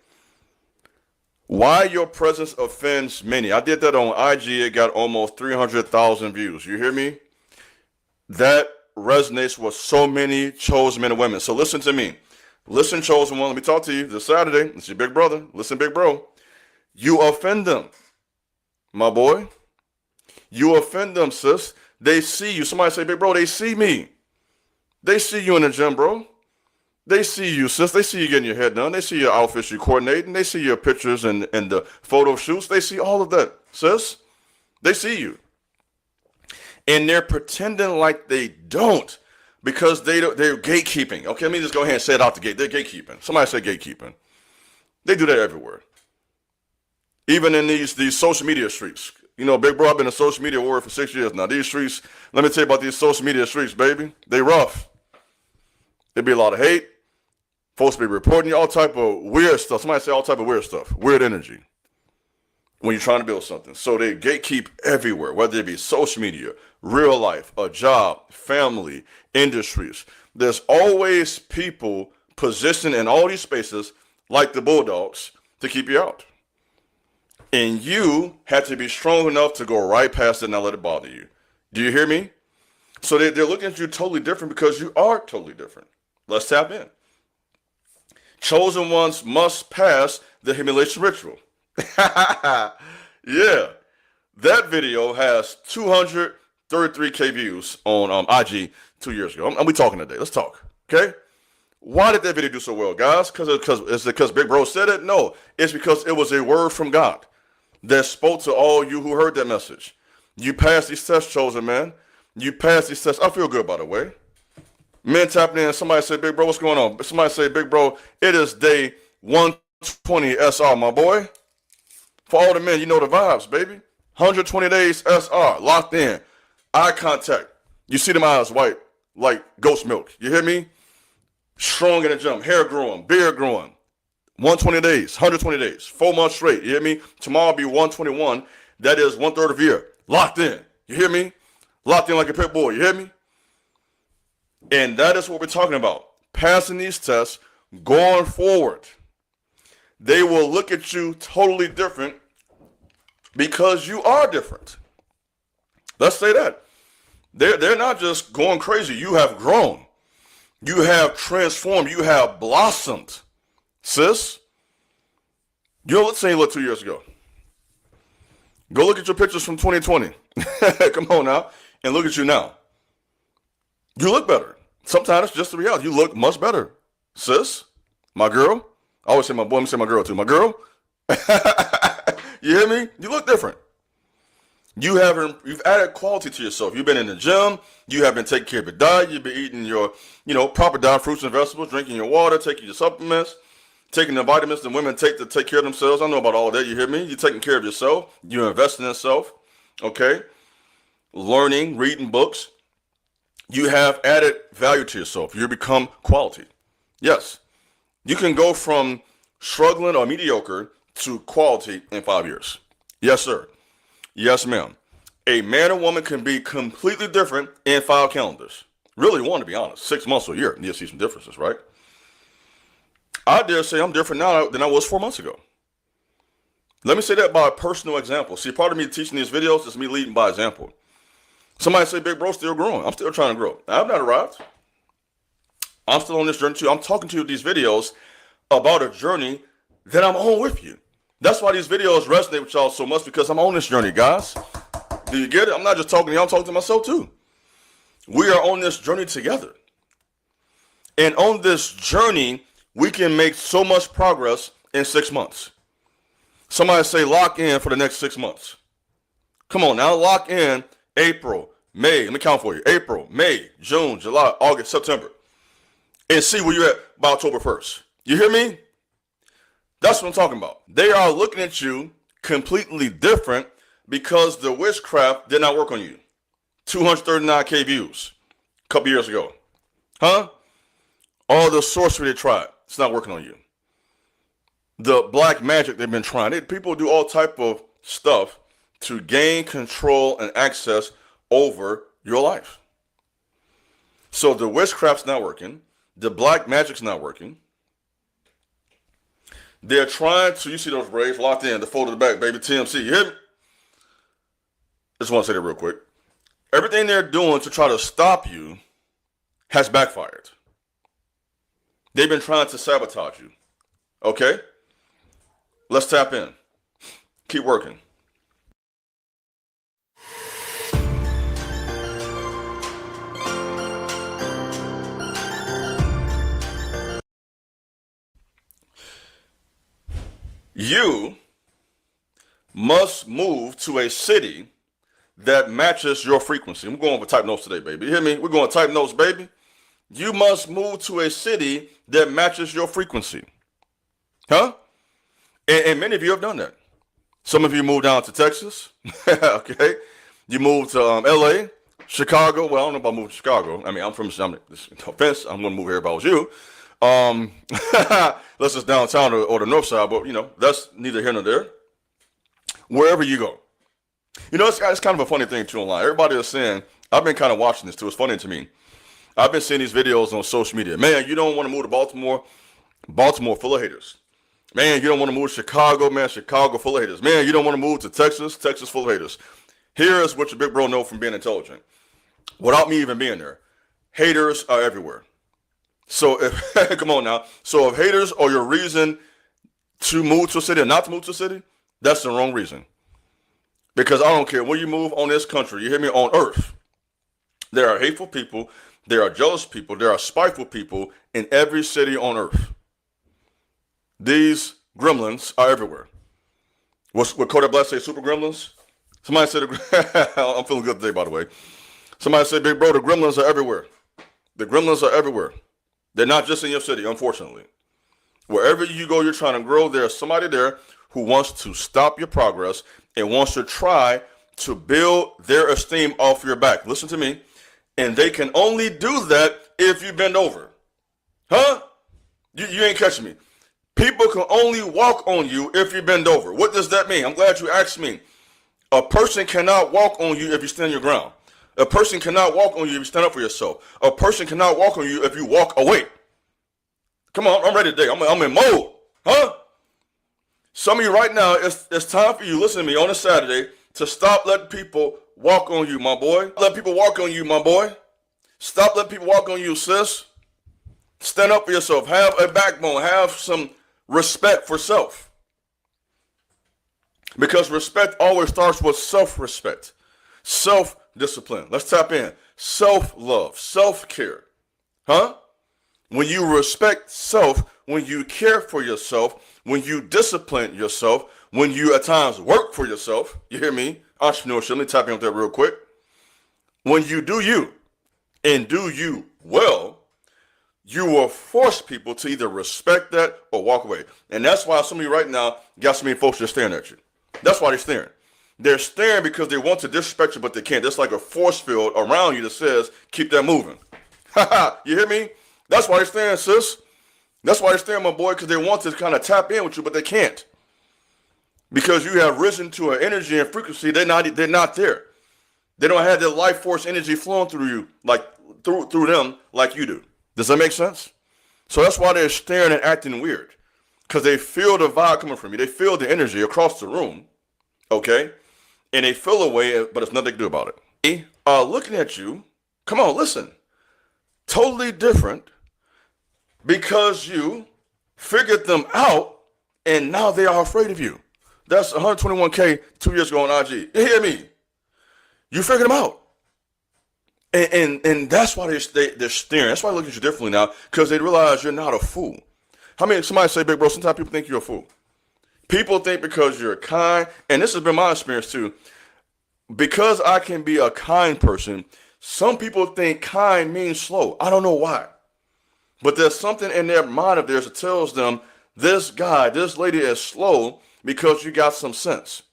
Why Your Presence Offends Many. I did that on IG. It got almost 300,000 views. You hear me? That resonates with so many chosen men and women. So listen to me. Listen, chosen one. Let me talk to you this Saturday. It's your big brother. Listen, big bro. You offend them, my boy. You offend them, sis. They see you. Somebody say, big bro, they see me. They see you in the gym, bro. They see you, sis. They see you getting your head done. They see your outfits you coordinating. They see your pictures and the photo shoots. They see all of that, sis. They see you. And they're pretending like they don't because they're gatekeeping. Okay, let me just go ahead and say it out the gate. They're gatekeeping. Somebody say gatekeeping. They do that everywhere. Even in these social media streets. You know, big bro, I've been a social media warrior for 6 years now. These streets, let me tell you about these social media streets, baby. They rough. There be a lot of hate. Folks be reporting you all type of weird stuff. Somebody say all type of weird stuff. Weird energy. When you're trying to build something. So they gatekeep everywhere, whether it be social media, real life, a job, family, industries. There's always people positioned in all these spaces like the bulldogs to keep you out. And you have to be strong enough to go right past it and not let it bother you. Do you hear me? So they're looking at you totally different because you are totally different. Let's tap in. Chosen ones must pass the humiliation ritual. Yeah. That video has 233K views on IG 2 years ago. And we talking today. Let's talk. Okay? Why did that video do so well, guys? Is it because Big Bro said it? No. It's because it was a word from God that spoke to all you who heard that message. You passed these tests, chosen man. You passed these tests. I feel good, by the way. Men tapping in. Somebody say, Big Bro, what's going on? Somebody say, Big Bro, it is day 120 SR, my boy. For all the men, you know the vibes, baby. 120 days SR, locked in. Eye contact. You see them eyes white, like ghost milk. You hear me? Strong in the gym. Hair growing, beard growing. 120 days, 120 days, 4 months straight. You hear me? Tomorrow will be 121. That is 1/3 of a year. Locked in. You hear me? Locked in like a pit bull. You hear me? And that is what we're talking about. Passing these tests, going forward. They will look at you totally different because you are different. Let's say that. They're not just going crazy. You have grown. You have transformed. You have blossomed. Sis, let's say you look 2 years ago. Go look at your pictures from 2020. Come on now. And look at you now. You look better. Sometimes it's just the reality. You look much better. Sis, my girl. I always say my boy, I'm going to say my girl too. My girl. You hear me? You look different. You've added quality to yourself. You've been in the gym. You have been taking care of your diet. You've been eating your, proper diet, fruits and vegetables, drinking your water, taking your supplements, taking the vitamins that women take to take care of themselves. I know about all of that. You hear me? You're taking care of yourself. You're investing in yourself. Okay? Learning, reading books. You have added value to yourself. You become quality. Yes. You can go from struggling or mediocre to quality in 5 years. Yes, sir. Yes, ma'am. A man or woman can be completely different in 5 calendars. Really one, to be honest. 6 months or a year. And you'll see some differences, right? I dare say I'm different now than I was 4 months ago. Let me say that by a personal example. See, part of me teaching these videos is me leading by example. Somebody say, Big Bro, still growing. I'm still trying to grow. I've not arrived. I'm still on this journey too. I'm talking to you these videos about a journey that I'm on with you. That's why these videos resonate with y'all so much, because I'm on this journey, guys. Do you get it? I'm not just talking to y'all, I'm talking to myself too. We are on this journey together. And on this journey, we can make so much progress in 6 months. Somebody say lock in for the next 6 months. Come on now, lock in April, May. Let me count for you. April, May, June, July, August, September. And see where you're at by October 1st. You hear me? That's what I'm talking about. They are looking at you completely different because the witchcraft did not work on you. 239K views a couple years ago. Huh? All the sorcery they tried, it's not working on you. the black magic they've been trying. People do all type of stuff to gain control and access over your life. So the witchcraft's not working. The black magic's not working. They're trying to, you see those braids locked in, the fold of the back, baby, TMC, you hear me? Just want to say that real quick. Everything they're doing to try to stop you has backfired. They've been trying to sabotage you. Okay? Let's tap in. Keep working. You must move to a city that matches your frequency. I'm going for type notes today, baby. You hear me? We're going type notes, baby. You must move to a city that matches your frequency. Huh? And many of you have done that. Some of you moved down to Texas. Okay. You moved to LA, Chicago. Well, I don't know about moving to Chicago. I mean, I'm from, no offense, I'm going to move here if I was you. Let's just downtown or the north side, but you know, that's neither here nor there. Wherever you go. You know, it's kind of a funny thing too online. Everybody is saying, I've been kind of watching this too. It's funny to me. I've been seeing these videos on social media. Man, you don't want to move to Baltimore. Baltimore full of haters. Man, you don't want to move to Chicago. Man, Chicago full of haters. Man, you don't want to move to Texas. Texas full of haters. Here's what your big bro know from being intelligent. Without me even being there. Haters are everywhere. So if, come on now. So if haters are your reason to move to a city or not to move to a city, that's the wrong reason. Because I don't care where you move on this country, you hear me, on earth. There are hateful people, there are jealous people, there are spiteful people in every city on earth. These gremlins are everywhere. What Kodak Black say, super gremlins? Somebody said, I'm feeling good today, by the way. Somebody said, big bro, the gremlins are everywhere. The gremlins are everywhere. They're not just in your city, unfortunately. Wherever you go, you're trying to grow. There's somebody there who wants to stop your progress and wants to try to build their esteem off your back. Listen to me. And they can only do that if you bend over. Huh? You ain't catching me. People can only walk on you if you bend over. What does that mean? I'm glad you asked me. A person cannot walk on you if you stand your ground. A person cannot walk on you if you stand up for yourself. A person cannot walk on you if you walk away. Come on, I'm ready today. I'm in mode. Huh? Some of you right now, it's time for you, listen to me, on a Saturday, to stop letting people walk on you, my boy. Let people walk on you, my boy. Stop letting people walk on you, sis. Stand up for yourself. Have a backbone. Have some respect for self. Because respect always starts with self-respect. Self-discipline. Let's tap in. Self-love. Self-care. Huh? When you respect self, when you care for yourself, when you discipline yourself, when you at times work for yourself, you hear me? Entrepreneurship, let me tap in with that real quick. When you do you and do you well, you will force people to either respect that or walk away. And that's why some of you right now got so many folks just staring at you. That's why they're staring. They're staring because they want to disrespect you, but they can't. There's like a force field around you that says, keep that moving. You hear me? That's why they're staring, sis. That's why they're staring, my boy, because they want to kind of tap in with you, but they can't. Because you have risen to an energy and frequency, they're not there. They don't have that life force energy flowing through you, like through them like you do. Does that make sense? So that's why they're staring and acting weird. Because they feel the vibe coming from you. They feel the energy across the room. Okay? And they feel a way, but there's nothing they can do about it. They are looking at you. Come on, listen. Totally different. Because you figured them out, and now they are afraid of you. That's 121K 2 years ago on IG. You hear me? You figured them out. And that's why they're staring. That's why they look at you differently now, because they realize you're not a fool. How many, somebody say, big bro, sometimes people think you're a fool. People think because you're kind, and this has been my experience too, because I can be a kind person, some people think kind means slow. I don't know why. But there's something in their mind of theirs that tells them this guy, this lady is slow because you got some sense.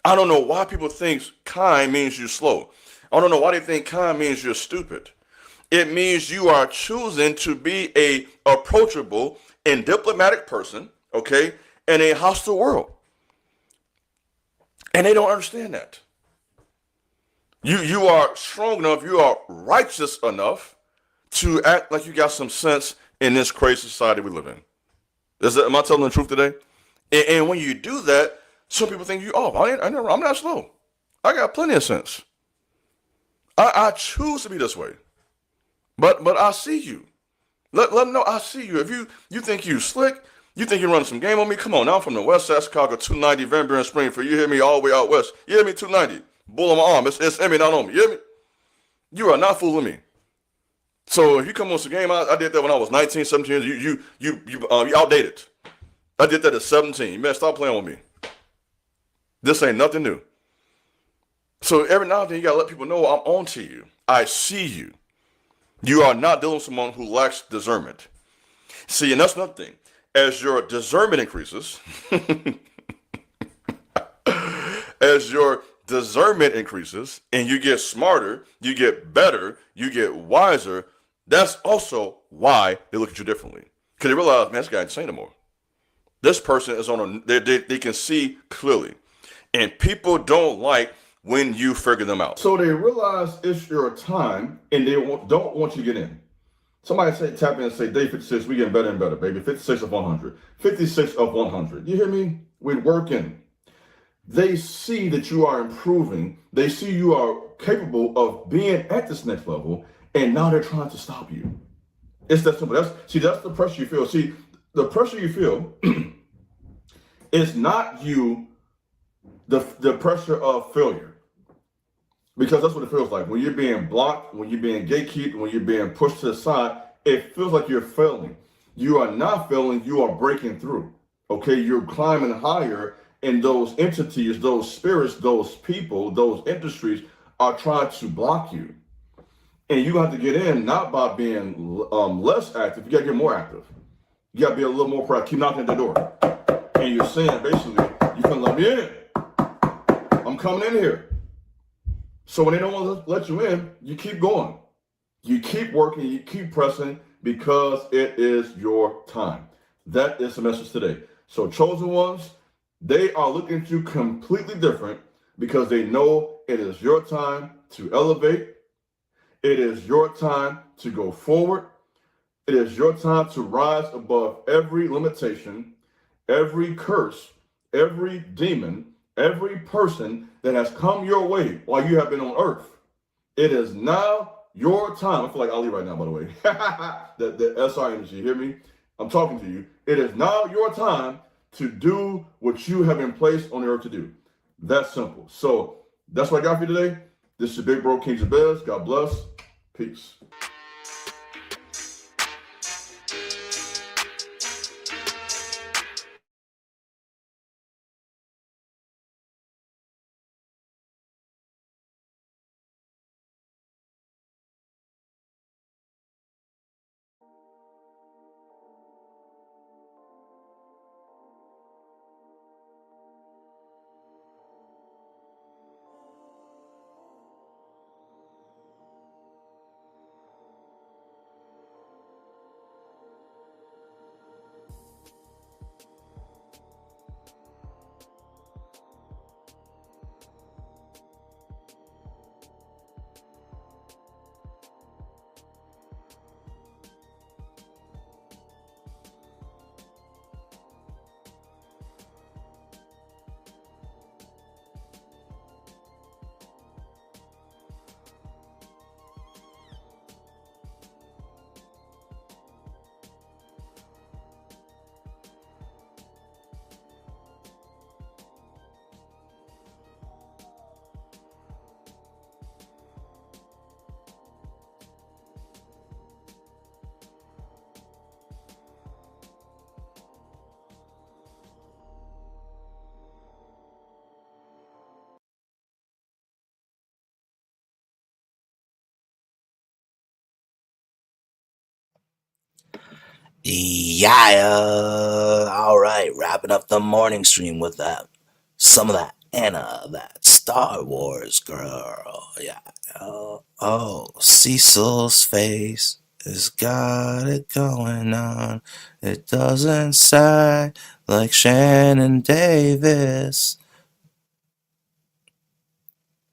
I don't know why people think kind means you're slow. I don't know why they think kind means you're stupid. It means you are choosing to be a approachable and diplomatic person, okay, in a hostile world. And they don't understand that. You are strong enough, you are righteous enough to act like you got some sense in this crazy society we live in. Am I telling the truth today? And when you do that, some people think I'm not slow. I got plenty of sense. I choose to be this way. But I see you. Let them know I see you. If you think you slick, you think you're running some game on me, come on. Now I'm from the west side of Chicago, 290, Van Buren, Springfield. You hear me all the way out west. You hear me, 290. Bull on my arm. It's Emmy, not on me. You hear me? You are not fooling me. So if you come on some game, I did that when I was 19, 17 years. You outdated. I did that at 17. You better stop playing with me. This ain't nothing new. So every now and then you gotta let people know I'm on to you. I see you. You are not dealing with someone who lacks discernment. See, and that's another thing. As your discernment increases, and you get smarter, you get better, you get wiser, that's also why they look at you differently. Because they realize, man, this guy ain't saying no more. This person is they can see clearly. And people don't like when you figure them out. So they realize it's your time and they don't want you to get in. Somebody tap in and say, day 56, we getting better and better, baby. 56 of 100. 56 of 100. You hear me? We're working. They see that you are improving. They see you are capable of being at this next level, and now they're trying to stop you. It's that simple. That's the pressure you feel. See, the pressure you feel is not the pressure of failure. Because that's what it feels like. When you're being blocked, when you're being gatekept, when you're being pushed to the side, it feels like you're failing. You are not failing, you are breaking through. Okay, you're climbing higher, and those entities, those spirits, those people, those industries are trying to block you. And you have to get in not by being less active, you gotta get more active. You gotta be a little more proactive. Keep knocking at the door. And you're saying basically, you can let me in. I'm coming in here. So when they don't want to let you in, you keep going. You keep working, you keep pressing because it is your time. That is the message today. So chosen ones, they are looking at you completely different because they know it is your time to elevate. It is your time to go forward. It is your time to rise above every limitation, every curse, every demon, every person that has come your way while you have been on earth. It is now your time. I feel like Ali right now, by the way. the SR energy, you hear me? I'm talking to you. It is now your time to do what you have been placed on the earth to do. That's simple. So that's what I got for you today. This is your big bro, King Jabez. God bless. Peace. Yeah, all right, wrapping up the morning stream with that, some of that Anna, that Star Wars girl. Yeah. Oh, Cecil's face. It's got it going on. It doesn't sag like Shannon Davis.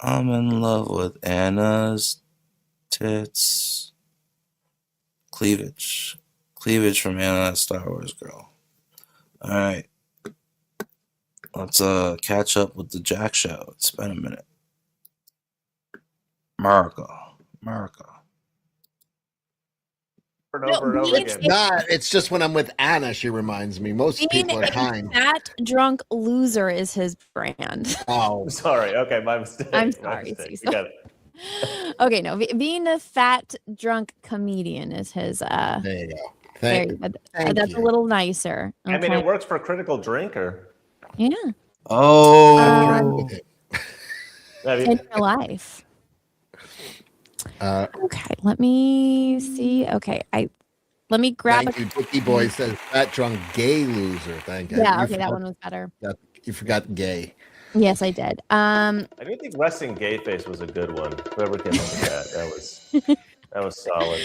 I'm in love with Anna's tits. Cleavage. Cleavage from Anna, Star Wars girl. Alright. Let's catch up with the Jack Show. It's been a minute. America. Over and over again. It's just when I'm with Anna, she reminds me. Most people are kind. Fat drunk loser is his brand. Oh, sorry. Okay, my mistake. I'm sorry. You got it. Okay, no, being a fat drunk comedian is his. There you go. Thank you. That's a little nicer. Okay. I mean, it works for Critical Drinker. Yeah. Oh. In your life. Okay, let me see. Okay, let me grab. Thank you, Bookie Boy says fat drunk gay loser. Thank you. Yeah, okay, that one was better. You forgot gay. Yes, I did. I do think resting gay face was a good one. Whoever came up with that was solid.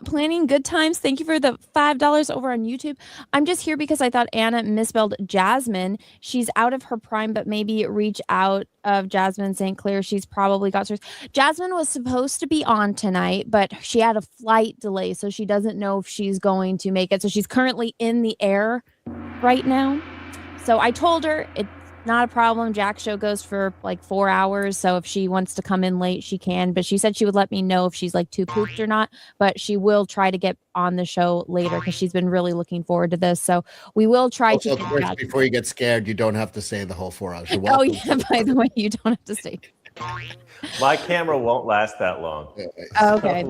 Planning good times. Thank you for the $5 over on YouTube. I'm just here because I thought Anna misspelled Jasmine. She's out of her prime, but maybe reach out of Jasmine St. Clair. She's probably got hers. Jasmine was supposed to be on tonight, but she had a flight delay, so she doesn't know if she's going to make it. So she's currently in the air right now. So I told her it's not a problem. Jack's show goes for like 4 hours, so if she wants to come in late, she can. But she said she would let me know if she's like too pooped or not. But she will try to get on the show later because she's been really looking forward to this. So we will try to. Get before you get scared, you don't have to stay the whole 4 hours. Oh yeah, by the way, you don't have to stay. My camera won't last that long. Okay,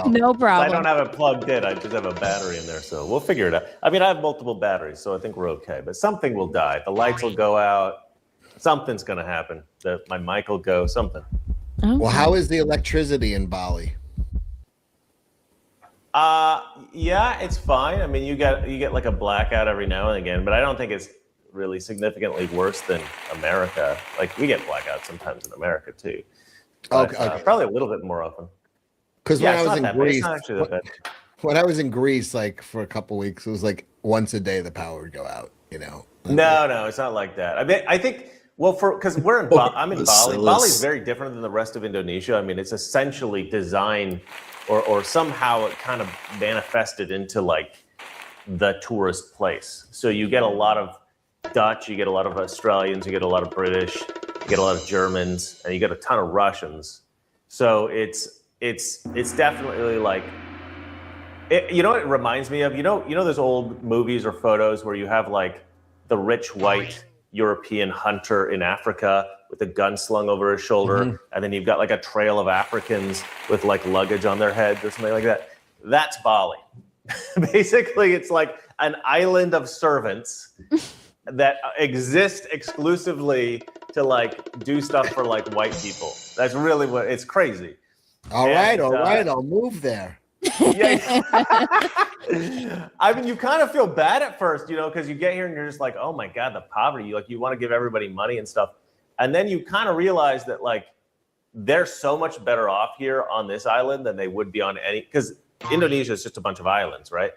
no problem. I don't have it plugged in. I just have a battery in there, so we'll figure it out. I mean, I have multiple batteries, so I think we're okay. But something will die. The lights will go out. Something's going to happen. My mic will go. Something. Okay. Well, how is the electricity in Bali? Yeah, it's fine. I mean, you get like a blackout every now and again, but I don't think it's really significantly worse than America. Like we get blackouts sometimes in America too. But, okay. Probably a little bit more often. Because when I was in Greece, when I was in Greece, like for a couple weeks, it was like once a day the power would go out. You know. No, it's not like that. I mean, I think because we're in I'm in Bali. Bali's very different than the rest of Indonesia. I mean, it's essentially designed or somehow it kind of manifested into like the tourist place. So you get a lot of Dutch, you get a lot of Australians, you get a lot of British, you get a lot of Germans, and you get a ton of Russians. So it's definitely like, you know what it reminds me of? You know those old movies or photos where you have like the rich white European hunter in Africa with a gun slung over his shoulder, and then you've got like a trail of Africans with like luggage on their heads or something like that. That's Bali. Basically, it's like an island of servants that exist exclusively to like do stuff for like white people. That's really what it's crazy. All right, I'll move there. Yeah. I mean, you kind of feel bad at first, because you get here and you're just like, oh my God, the poverty. You want to give everybody money and stuff. And then you kind of realize that like they're so much better off here on this island than they would be on any, because Indonesia is just a bunch of islands, right?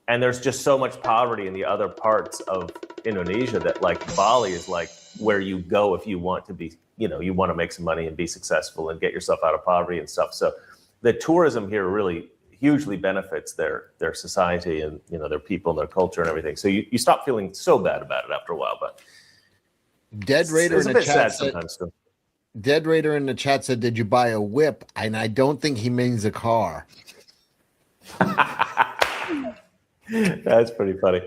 And there's just so much poverty in the other parts of Indonesia that like Bali is like where you go if you want to be, you want to make some money and be successful and get yourself out of poverty and stuff. So the tourism here really hugely benefits their society and their people and their culture and everything. So you stop feeling so bad about it after a while. But Dead Raider in the chat sometimes too. Dead Raider in the chat said, "Did you buy a whip?" And I don't think he means a car. That's pretty funny.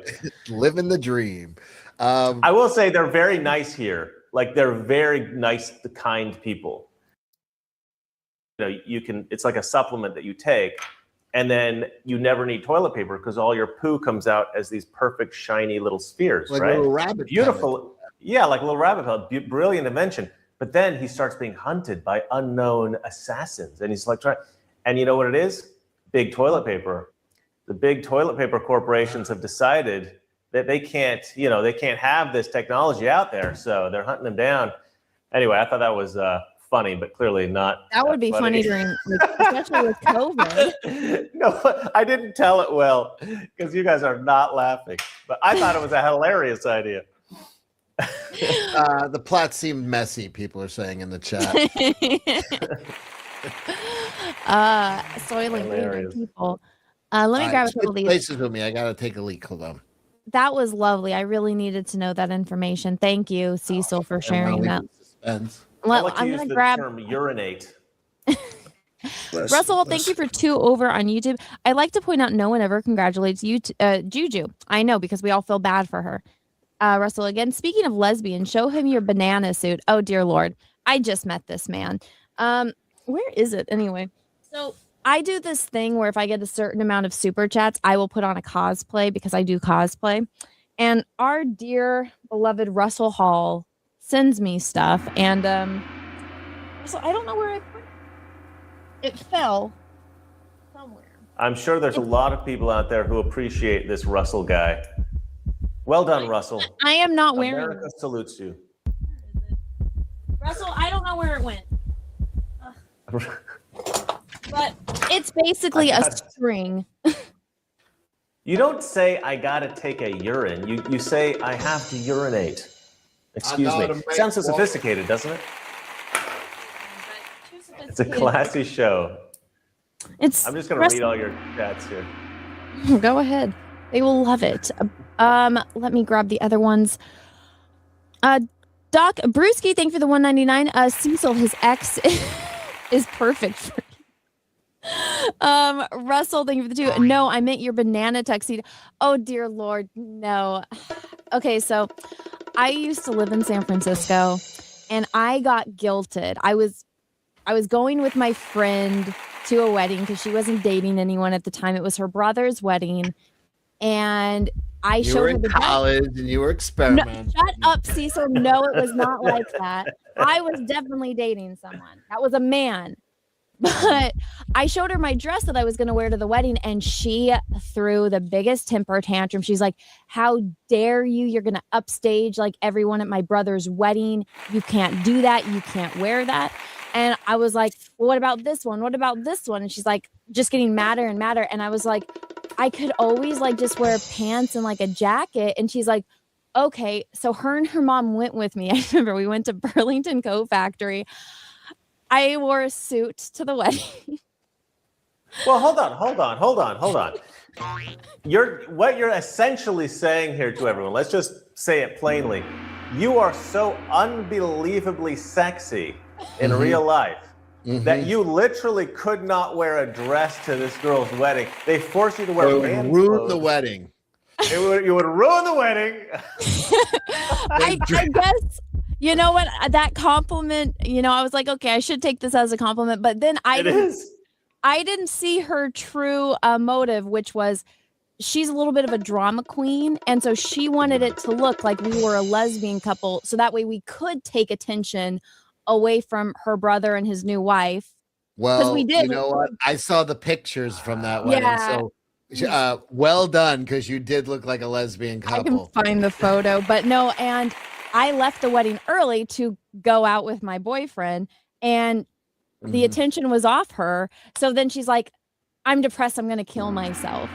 Living the dream. I will say they're very nice here. Like they're very nice, the kind people. It's like a supplement that you take, and then you never need toilet paper because all your poo comes out as these perfect, shiny little spheres, like right? Little rabbit. Beautiful. Pellet. Yeah, like a little rabbit pellet. Brilliant invention. But then he starts being hunted by unknown assassins, and he's like trying. And you know what it is? Big toilet paper. The big toilet paper corporations have decided that they can't have this technology out there, so they're hunting them down. Anyway, I thought that was funny, but clearly not. That would be funny during, like, especially with COVID. No, I didn't tell it well because you guys are not laughing. But I thought it was a hilarious idea. The plot seemed messy, people are saying in the chat. Soiling Hilarious. People. Let me grab a couple of these. Places with me. I gotta take a leak. Hold on. That was lovely. I really needed to know that information. Thank you, Cecil, for sharing that. I'm going to grab the term urinate. Russell, thank you for 2 over on YouTube. I'd like to point out no one ever congratulates you, Juju. I know, because we all feel bad for her. Russell, again, speaking of lesbian, show him your banana suit. Oh, dear Lord. I just met this man. Where is it anyway? So I do this thing where if I get a certain amount of super chats, I will put on a cosplay because I do cosplay. And our dear beloved Russell Hall sends me stuff. And so I don't know where I put it. It fell somewhere. I'm sure there's a lot of people out there who appreciate this Russell guy. Well done, Russell. I am not wearing America salutes you. Russell, I don't know where it went. But it's basically a string. You don't say, I gotta take a urine. You say, I have to urinate. Excuse me. Sounds so sophisticated, doesn't it? It's a classy show. I'm just going to read all your chats here. Go ahead. They will love it. Let me grab the other ones. Doc Brewski, thank you for the $1.99. Cecil, his ex is perfect for you. Russell, thank you for the 2. No, I meant your banana tuxedo. Oh dear Lord, no. Okay, so I used to live in San Francisco and I got guilted. I was going with my friend to a wedding because she wasn't dating anyone at the time. It was her brother's wedding. And I showed her in college and you were experimenting. No, shut up, Cecil. No, it was not like that. I was definitely dating someone. That was a man. But I showed her my dress that I was going to wear to the wedding, and she threw the biggest temper tantrum. She's like, how dare you? You're going to upstage like everyone at my brother's wedding. You can't do that. You can't wear that. And I was like, well, what about this one? What about this one? And she's like, just getting madder and madder. And I was like, I could always like just wear pants and like a jacket. And she's like, okay. So her and her mom went with me. I remember we went to Burlington Coat Factory. I wore a suit to the wedding. Well, hold on. What you're essentially saying here to everyone, let's just say it plainly. You are so unbelievably sexy in real life that you literally could not wear a dress to this girl's wedding. They forced you to wear man ruin clothes. the wedding. You would ruin the wedding. I guess. You know what? That compliment, I was like, okay, I should take this as a compliment. But then I didn't see her true motive, which was she's a little bit of a drama queen. And so she wanted it to look like we were a lesbian couple. So that way we could take attention away from her brother and his new wife. Well, we did. You know what? I saw the pictures from that wedding. Yeah. So well done, because you did look like a lesbian couple. I can find the photo. But no, and I left the wedding early to go out with my boyfriend, and the attention was off her. So then she's like, I'm depressed. I'm going to kill myself.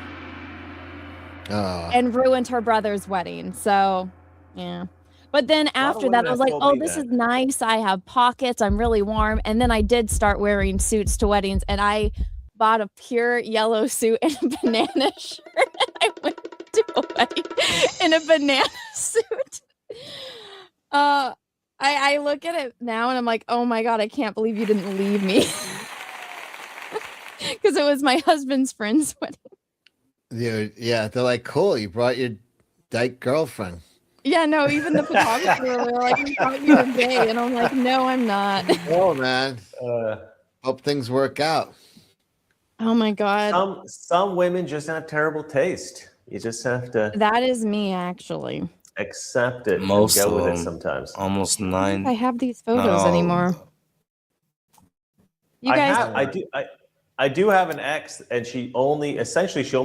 And ruined her brother's wedding. So, yeah. But then after that, I was like, oh, this is nice. I have pockets. I'm really warm. And then I did start wearing suits to weddings, and I bought a pure yellow suit and a banana shirt. And I went to a wedding in a banana suit. I look at it now and I'm like, oh my God, I can't believe you didn't leave me. Because it was my husband's friend's wedding. Yeah, they're like, cool, you brought your dyke girlfriend. Yeah, no, even the photographer were like, we thought you were gay. And I'm like, no, I'm not. Oh, man. Hope things work out. Oh my God. Some women just have terrible taste. You just have to. That is me, actually. Accept it. Most and of go with them, it sometimes. Almost 9. I don't think I have these photos anymore. You guys, I do have an ex, and she only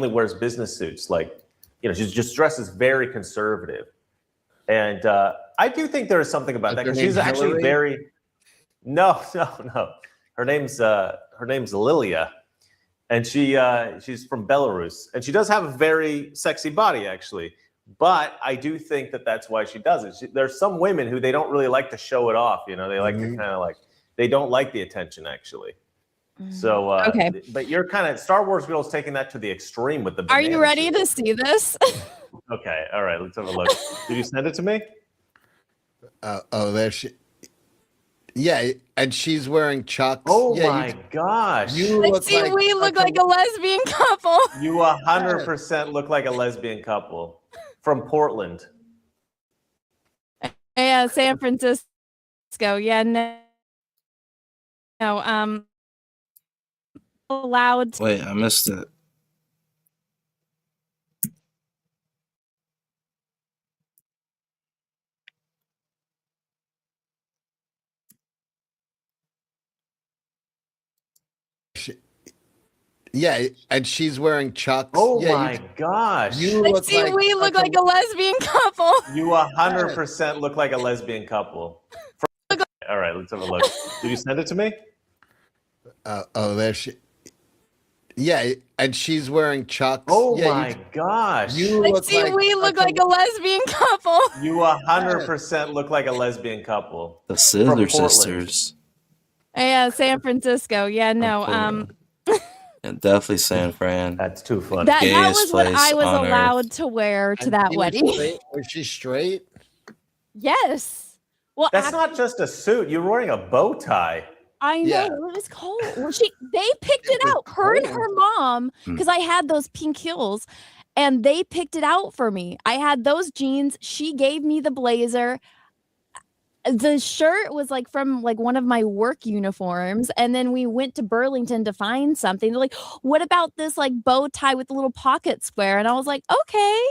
wears business suits. Like, she just dresses very conservative. And I do think there is something about that, because she's actually very. No. Her name's Lilia, and she's from Belarus, and she does have a very sexy body, actually. But I do think that that's why she does it. There's some women who they don't really like to show it off. You know, they like to kind of like, they don't like the attention, actually. So, Okay. But you're kind of, Star Wars girls taking that to the extreme with the. Are you banana ready suit. to see this? Okay. All right. Let's have a look. Did you send it to me? Oh, there she. Yeah, and she's wearing Chucks. Oh yeah, my gosh! You look See, like we look like a lesbian couple. You 100% look like a lesbian couple from Portland. Yeah, San Francisco. Yeah, no, allowed. Wait, I missed it. Yeah, and she's wearing Chucks. Oh yeah, my gosh! You look See, like we look like a lesbian couple. You 100% look like a lesbian couple. All right, let's have a look. Did you send it to me? Oh, there she. Yeah, and she's wearing Chucks. Oh yeah, my gosh! You look See, like we look like a lesbian couple. You 100% look like a lesbian couple. The Scissor Sisters. Yeah, San Francisco. Yeah, no, Yeah, definitely San Fran. That's too funny. that Gayest was what I place was on allowed earth. to wear to And that she was wedding. straight? Was she straight? Yes. Well, That's not just a suit. You're wearing a bow tie. I know Yeah. it was cold. Well, they picked it out. Her and her mom, because I had those pink heels, and they picked it out for me. I had those jeans. She gave me the blazer. The shirt was like from like one of my work uniforms, and then we went to Burlington to find something. They're like, "What about this like bow tie with the little pocket square?" And I was like, "Okay."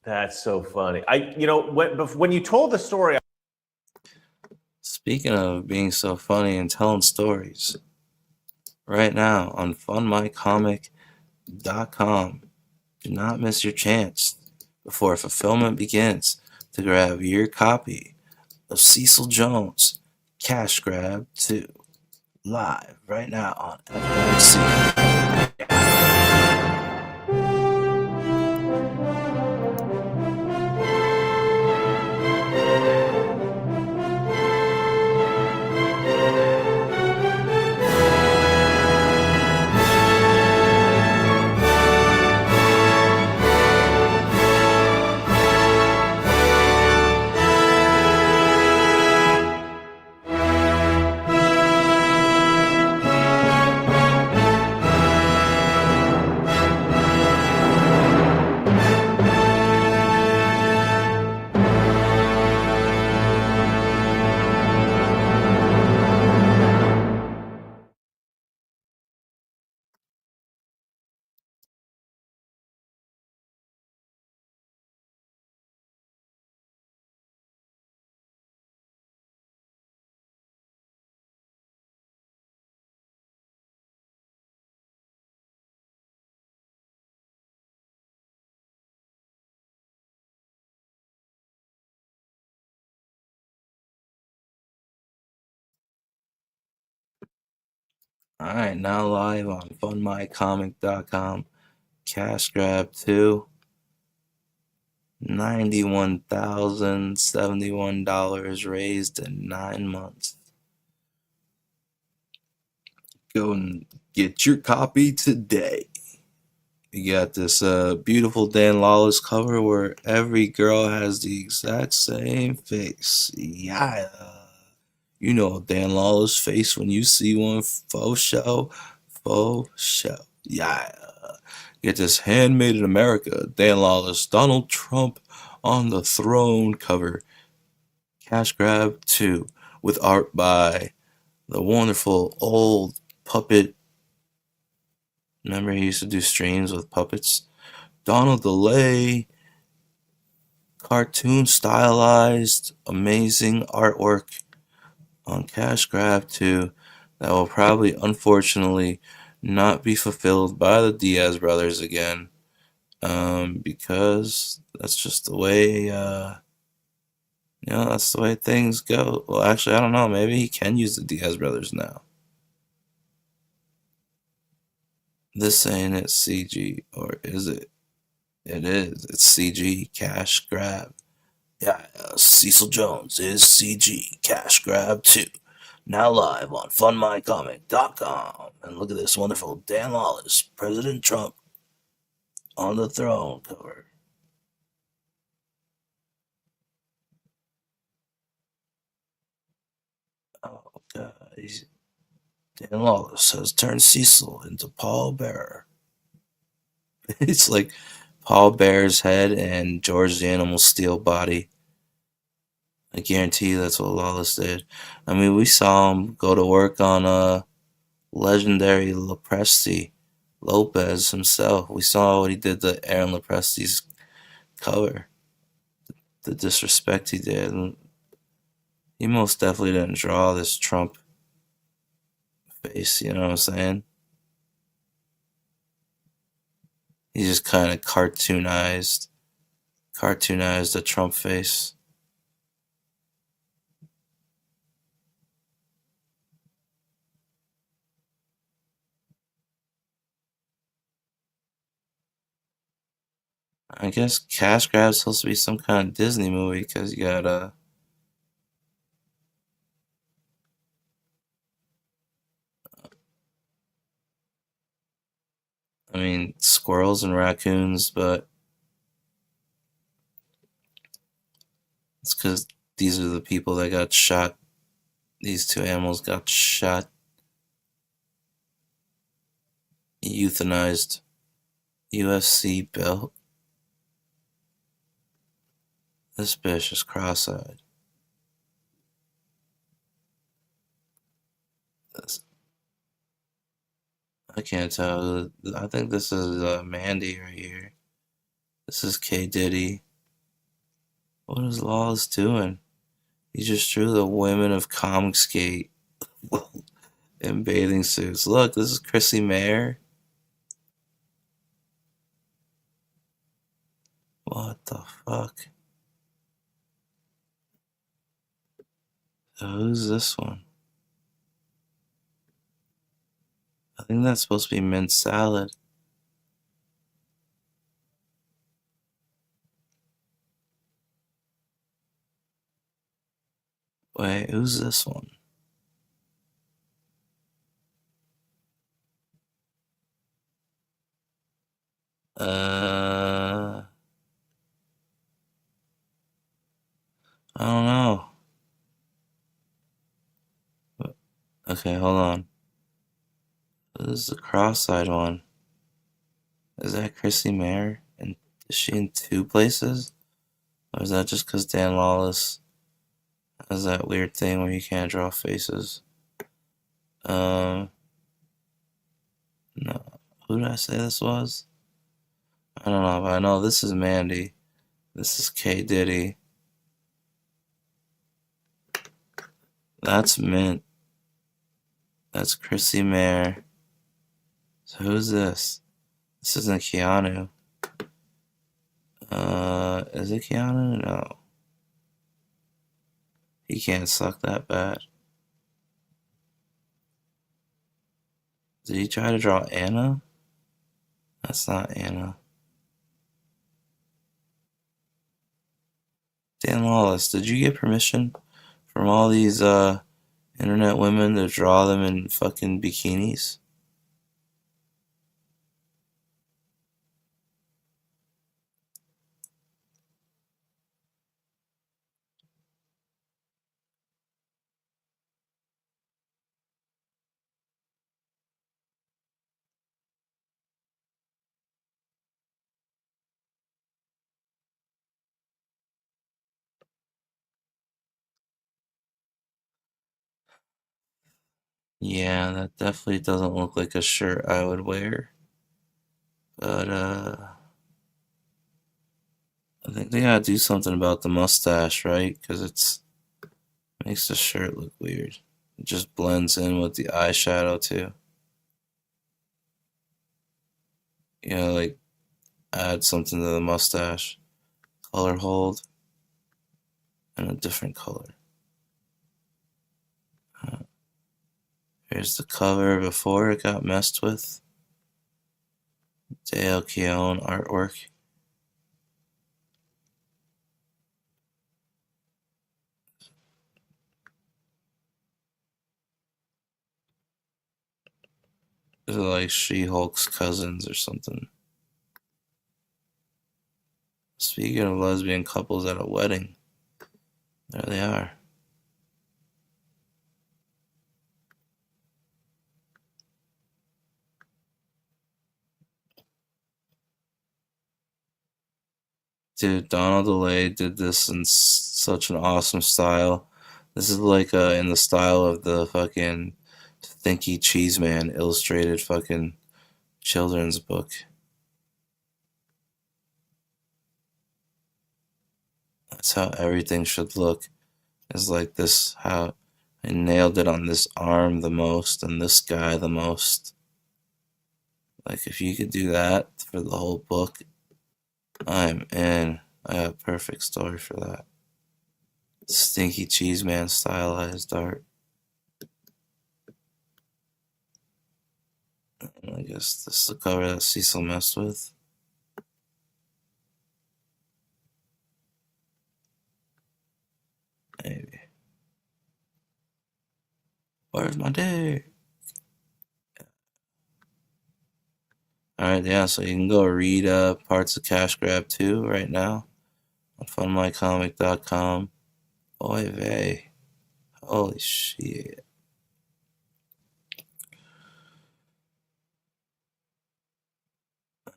That's so funny. When you told the story. Speaking of being so funny and telling stories, right now on fundmycomic.com, do not miss your chance before fulfillment begins to grab your copy of Cecil Jones' Cash Grab 2 live right now on FOC. Alright, now live on fundmycomic.com. Cash Grab 2. $91,071 raised in 9 months. Go and get your copy today. You got this beautiful Dan Lawless cover where every girl has the exact same face. Yeah. You know Dan Lawless' face when you see one. Faux show. Faux show. Yeah. Get this Handmade in America, Dan Lawless, Donald Trump on the throne cover. Cash Grab 2 with art by the wonderful old puppet. Remember he used to do streams with puppets? Donald DeLay. Cartoon stylized, amazing artwork on Cash Grab 2 that will probably, unfortunately, not be fulfilled by the Diaz brothers again, because that's just the way You know, that's the way things go. Well, actually, I don't know. Maybe he can use the Diaz brothers now. This ain't it CG, or is it? It is. It's CG. Cash grab. Yeah, Cecil Jones is CG. Cash grab 2. Now live on funmycomic.com. And look at this wonderful Dan Lawless, President Trump on the throne cover. Oh, God. Dan Lawless has turned Cecil into Paul Bearer. It's like Paul Bearer's head and George the Animal Steel body. I guarantee you that's what Lawless did. I mean, we saw him go to work on legendary Lopresti Lopez himself. We saw what he did to Aaron Lopresti's cover. The disrespect he did. And he most definitely didn't draw this Trump face, you know what I'm saying? He just kind of cartoonized the Trump face. I guess Cash Grab's supposed to be some kind of Disney movie because you got I mean, squirrels and raccoons, but it's because these are the people that got shot. These 2 animals got shot, euthanized. UFC belt. This bitch is cross-eyed. I can't tell. I think this is Mandy right here. This is K. Diddy. What is Lawless doing? He just drew the women of Comicsgate in bathing suits. Look, this is Chrissy Mayer. What the fuck? Who's this one? I think that's supposed to be mint salad. Wait, who's this one? I don't know. Okay, hold on. This is the cross-eyed one. Is that Chrissy Mayer? And is she in 2 places? Or is that just because Dan Lawless has that weird thing where he can't draw faces? No. Who did I say this was? I don't know, but I know this is Mandy. This is K. Diddy. That's Mint. That's Chrissy Mayer. So who's this? This isn't Keanu. Is it Keanu? No. He can't suck that bad. Did he try to draw Anna? That's not Anna. Dan Lawless, did you get permission from all these internet women to draw them in fucking bikinis? Yeah, that definitely doesn't look like a shirt I would wear. But, I think they gotta do something about the mustache, right? Because it makes the shirt look weird. It just blends in with the eyeshadow, too. You know, like, add something to the mustache. Color hold. in a different color. Here's the cover before it got messed with. Dale Keown artwork. They're like She-Hulk's cousins or something. Speaking of lesbian couples at a wedding, there they are. Dude, Donald DeLay did this in such an awesome style. This is like in the style of the fucking Thinky Cheeseman illustrated fucking children's book. That's how everything should look. Is like this, how I nailed it on this arm the most and this guy the most. Like if you could do that for the whole book, I'm in. I got a perfect story for that. Stinky Cheeseman stylized art. I guess this is the cover that Cecil messed with. Maybe. Where's my dick? Alright, yeah, so you can go read parts of Cash Grab 2 right now on funmycomic.com. Oy vey. Holy shit.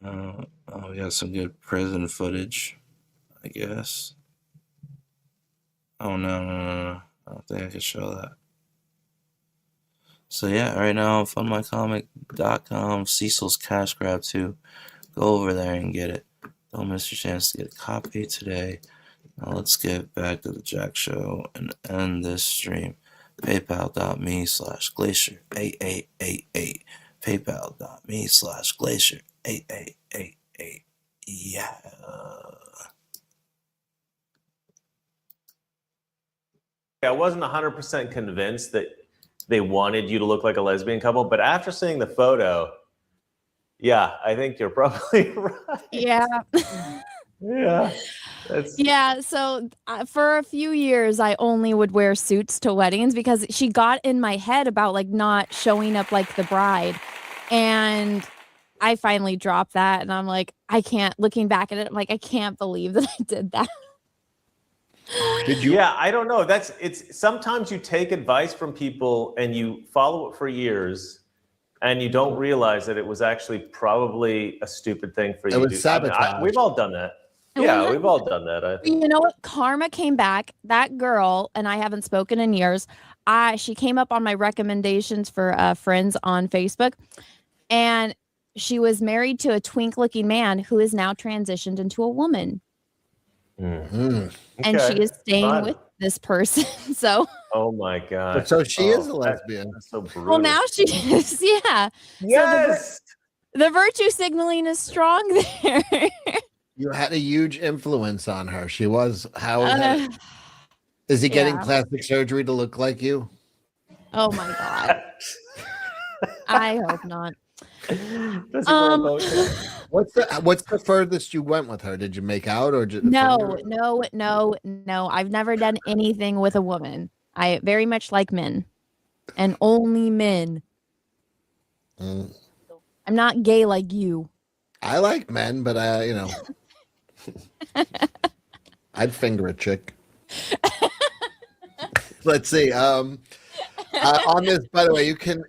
Oh, we got some good prison footage, I guess. Oh, no. I don't think I can show that. So yeah, right now on funmycomic.com, Cecil's Cash Grab 2. Go over there and get it. Don't miss your chance to get a copy today. Now let's get back to the Jack Show and end this stream. PayPal.me/Glacier8888. PayPal.me/Glacier8888. Yeah. I wasn't 100% convinced that they wanted you to look like a lesbian couple, but after seeing the photo, yeah, I think you're probably right. Yeah. Yeah. Yeah, so for a few years I only would wear suits to weddings because she got in my head about like not showing up like the bride, and I finally dropped that, and I'm like, I can't, looking back at it, I'm like, I can't believe that I did that. Did you? Yeah, I don't know. It's sometimes you take advice from people and you follow it for years and you don't realize that it was actually probably a stupid thing for you to do. do. Sabotage. We've all done that. Yeah, we've all done that. I think. You know what? Karma came back. That girl, and I haven't spoken in years. She came up on my recommendations for friends on Facebook, and she was married to a twink-looking man who is now transitioned into a woman. Mm-hmm. And Okay. she is staying with this person. So. Oh my God. So she is a lesbian. That's so brutal. Well, now she is. Yeah. Yes. So the virtue signaling is strong there. You had a huge influence on her. She was. How is that? Is he getting plastic surgery to look like you? Oh my God. I hope not. What's the furthest you went with her? Did you make out or just No. I've never done anything with a woman. I very much like men, and only men. I'm not gay like you. I like men, but I'd finger a chick. Let's see. On this, by the way, you can.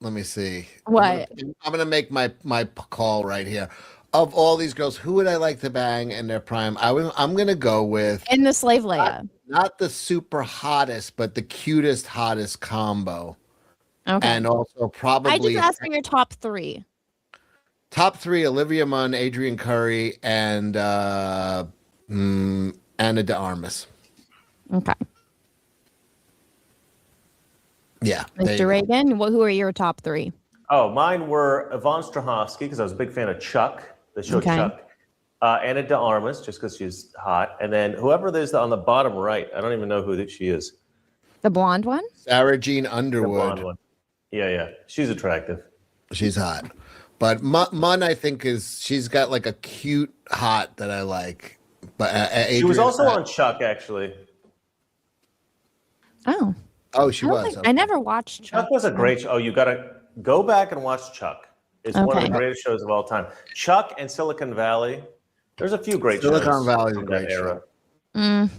Let me see. What? I'm gonna make my call right here. Of all these girls, who would I like to bang in their prime? I'm gonna go with in the slave Leia. Not the super hottest, but the cutest, hottest combo. Okay. And also probably. I just asked for your top three. Top three: Olivia Munn, Adrian Curry, and Anna de Armas. Okay. Yeah. Mr. Reagan, who are your top three? Oh, mine were Yvonne Strahovski, because I was a big fan of Chuck, the show Chuck. Anna de Armas, just because she's hot, and then whoever there's on the bottom right, I don't even know who she is. The blonde one? Sarah Jean Underwood. The blonde one. Yeah, she's attractive. She's hot, but Mun, I think she's got like a cute hot that I like. But she was also on Chuck, actually. Oh, she was. I never watched Chuck. Chuck was a great show. Oh, you gotta go back and watch Chuck. It's one of the greatest shows of all time. Chuck and Silicon Valley. There's a few great shows. Silicon Valley is a great show. I've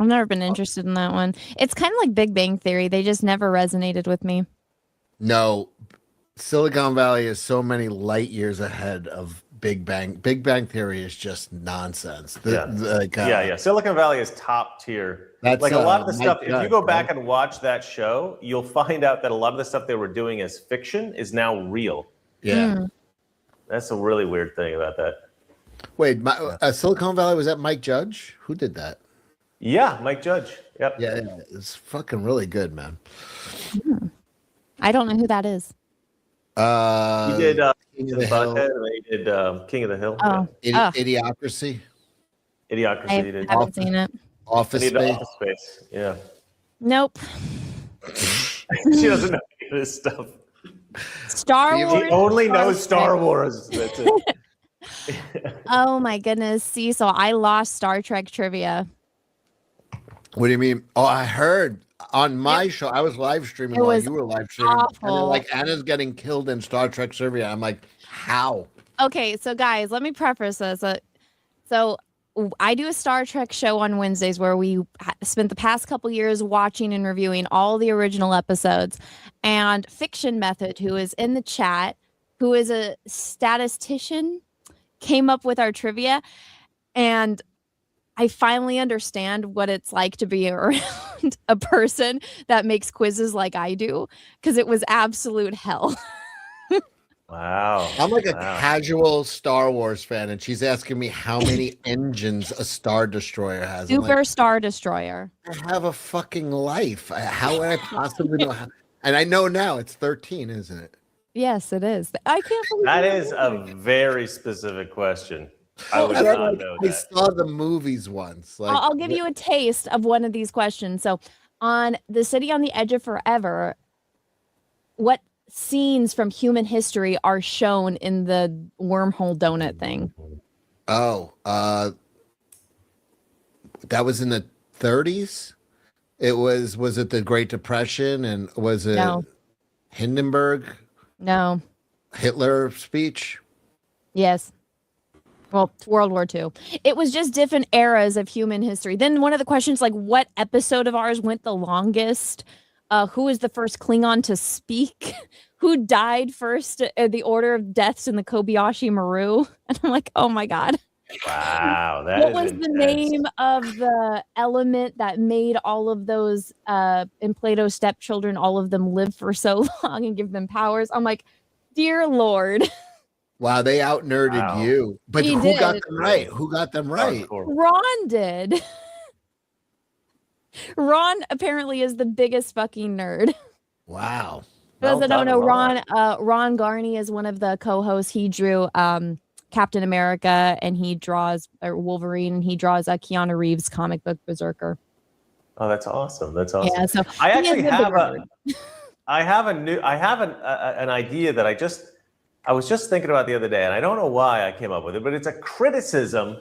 never been interested in that one. It's kind of like Big Bang Theory. They just never resonated with me. No, Silicon Valley is so many light years ahead of Big Bang. Big Bang Theory is just nonsense. Silicon Valley is top tier. That's like a lot of the Mike stuff. Judge, if you go back and watch that show, you'll find out that a lot of the stuff they were doing as fiction is now real. Yeah, that's a really weird thing about that. Wait, Silicon Valley, was that Mike Judge? Who did that? Yeah, Mike Judge. Yep. Yeah, it's fucking really good, man. I don't know who that is. He did King of the Butthead, Hill. and he did King of the Hill. Idiocracy. Idiocracy. I haven't seen it. Office Space. Office Space. Yeah. Nope. She doesn't know any of this stuff. Star Wars. She only knows Star Wars. That's it. Oh my goodness. See, so I lost Star Trek trivia. What do you mean? Oh, I heard on my show. I was live streaming while you were live streaming. Awful. And they're like, Anna's getting killed in Star Trek trivia. I'm like, how? Okay, so guys, let me preface this. So I do a Star Trek show on Wednesdays where we spent the past couple years watching and reviewing all the original episodes. And Fiction Method, who is in the chat, who is a statistician, came up with our trivia. And I finally understand what it's like to be around a person that makes quizzes like I do, because it was absolute hell. Wow. I'm like a casual Star Wars fan, and she's asking me how many engines a Star Destroyer has. Super Star Destroyer. I have a fucking life. How would I possibly know how? And I know now it's 13, isn't it? Yes, it is. I can't believe that is a very specific question. I would not know that. I saw the movies once. Like, I'll give you a taste of one of these questions. So, on The City on the Edge of Forever, what scenes from human history are shown in the wormhole donut thing? Oh, that was in the 30s. Was it the Great Depression, and was it Hindenburg? No. Hitler speech? Yes. Well, World War II. It was just different eras of human history. Then one of the questions, like, what episode of ours went the longest? Who was the first Klingon to speak? Who died first? The order of deaths in the Kobayashi Maru. And I'm like, oh my God. Wow. What was the name of the element that made all of those in Plato's stepchildren, all of them live for so long and give them powers? I'm like, dear Lord. Wow, they out nerded you. But He who did. got them right? Who got them right? Ron did. Ron apparently is the biggest fucking nerd. Wow. Those that don't know, Ron Garney is one of the co-hosts. He drew Captain America, and he draws Wolverine, and he draws Keanu Reeves' comic book Berserker. Oh, that's awesome. That's awesome. Yeah, so I actually have an idea that I was just thinking about the other day, and I don't know why I came up with it, but it's a criticism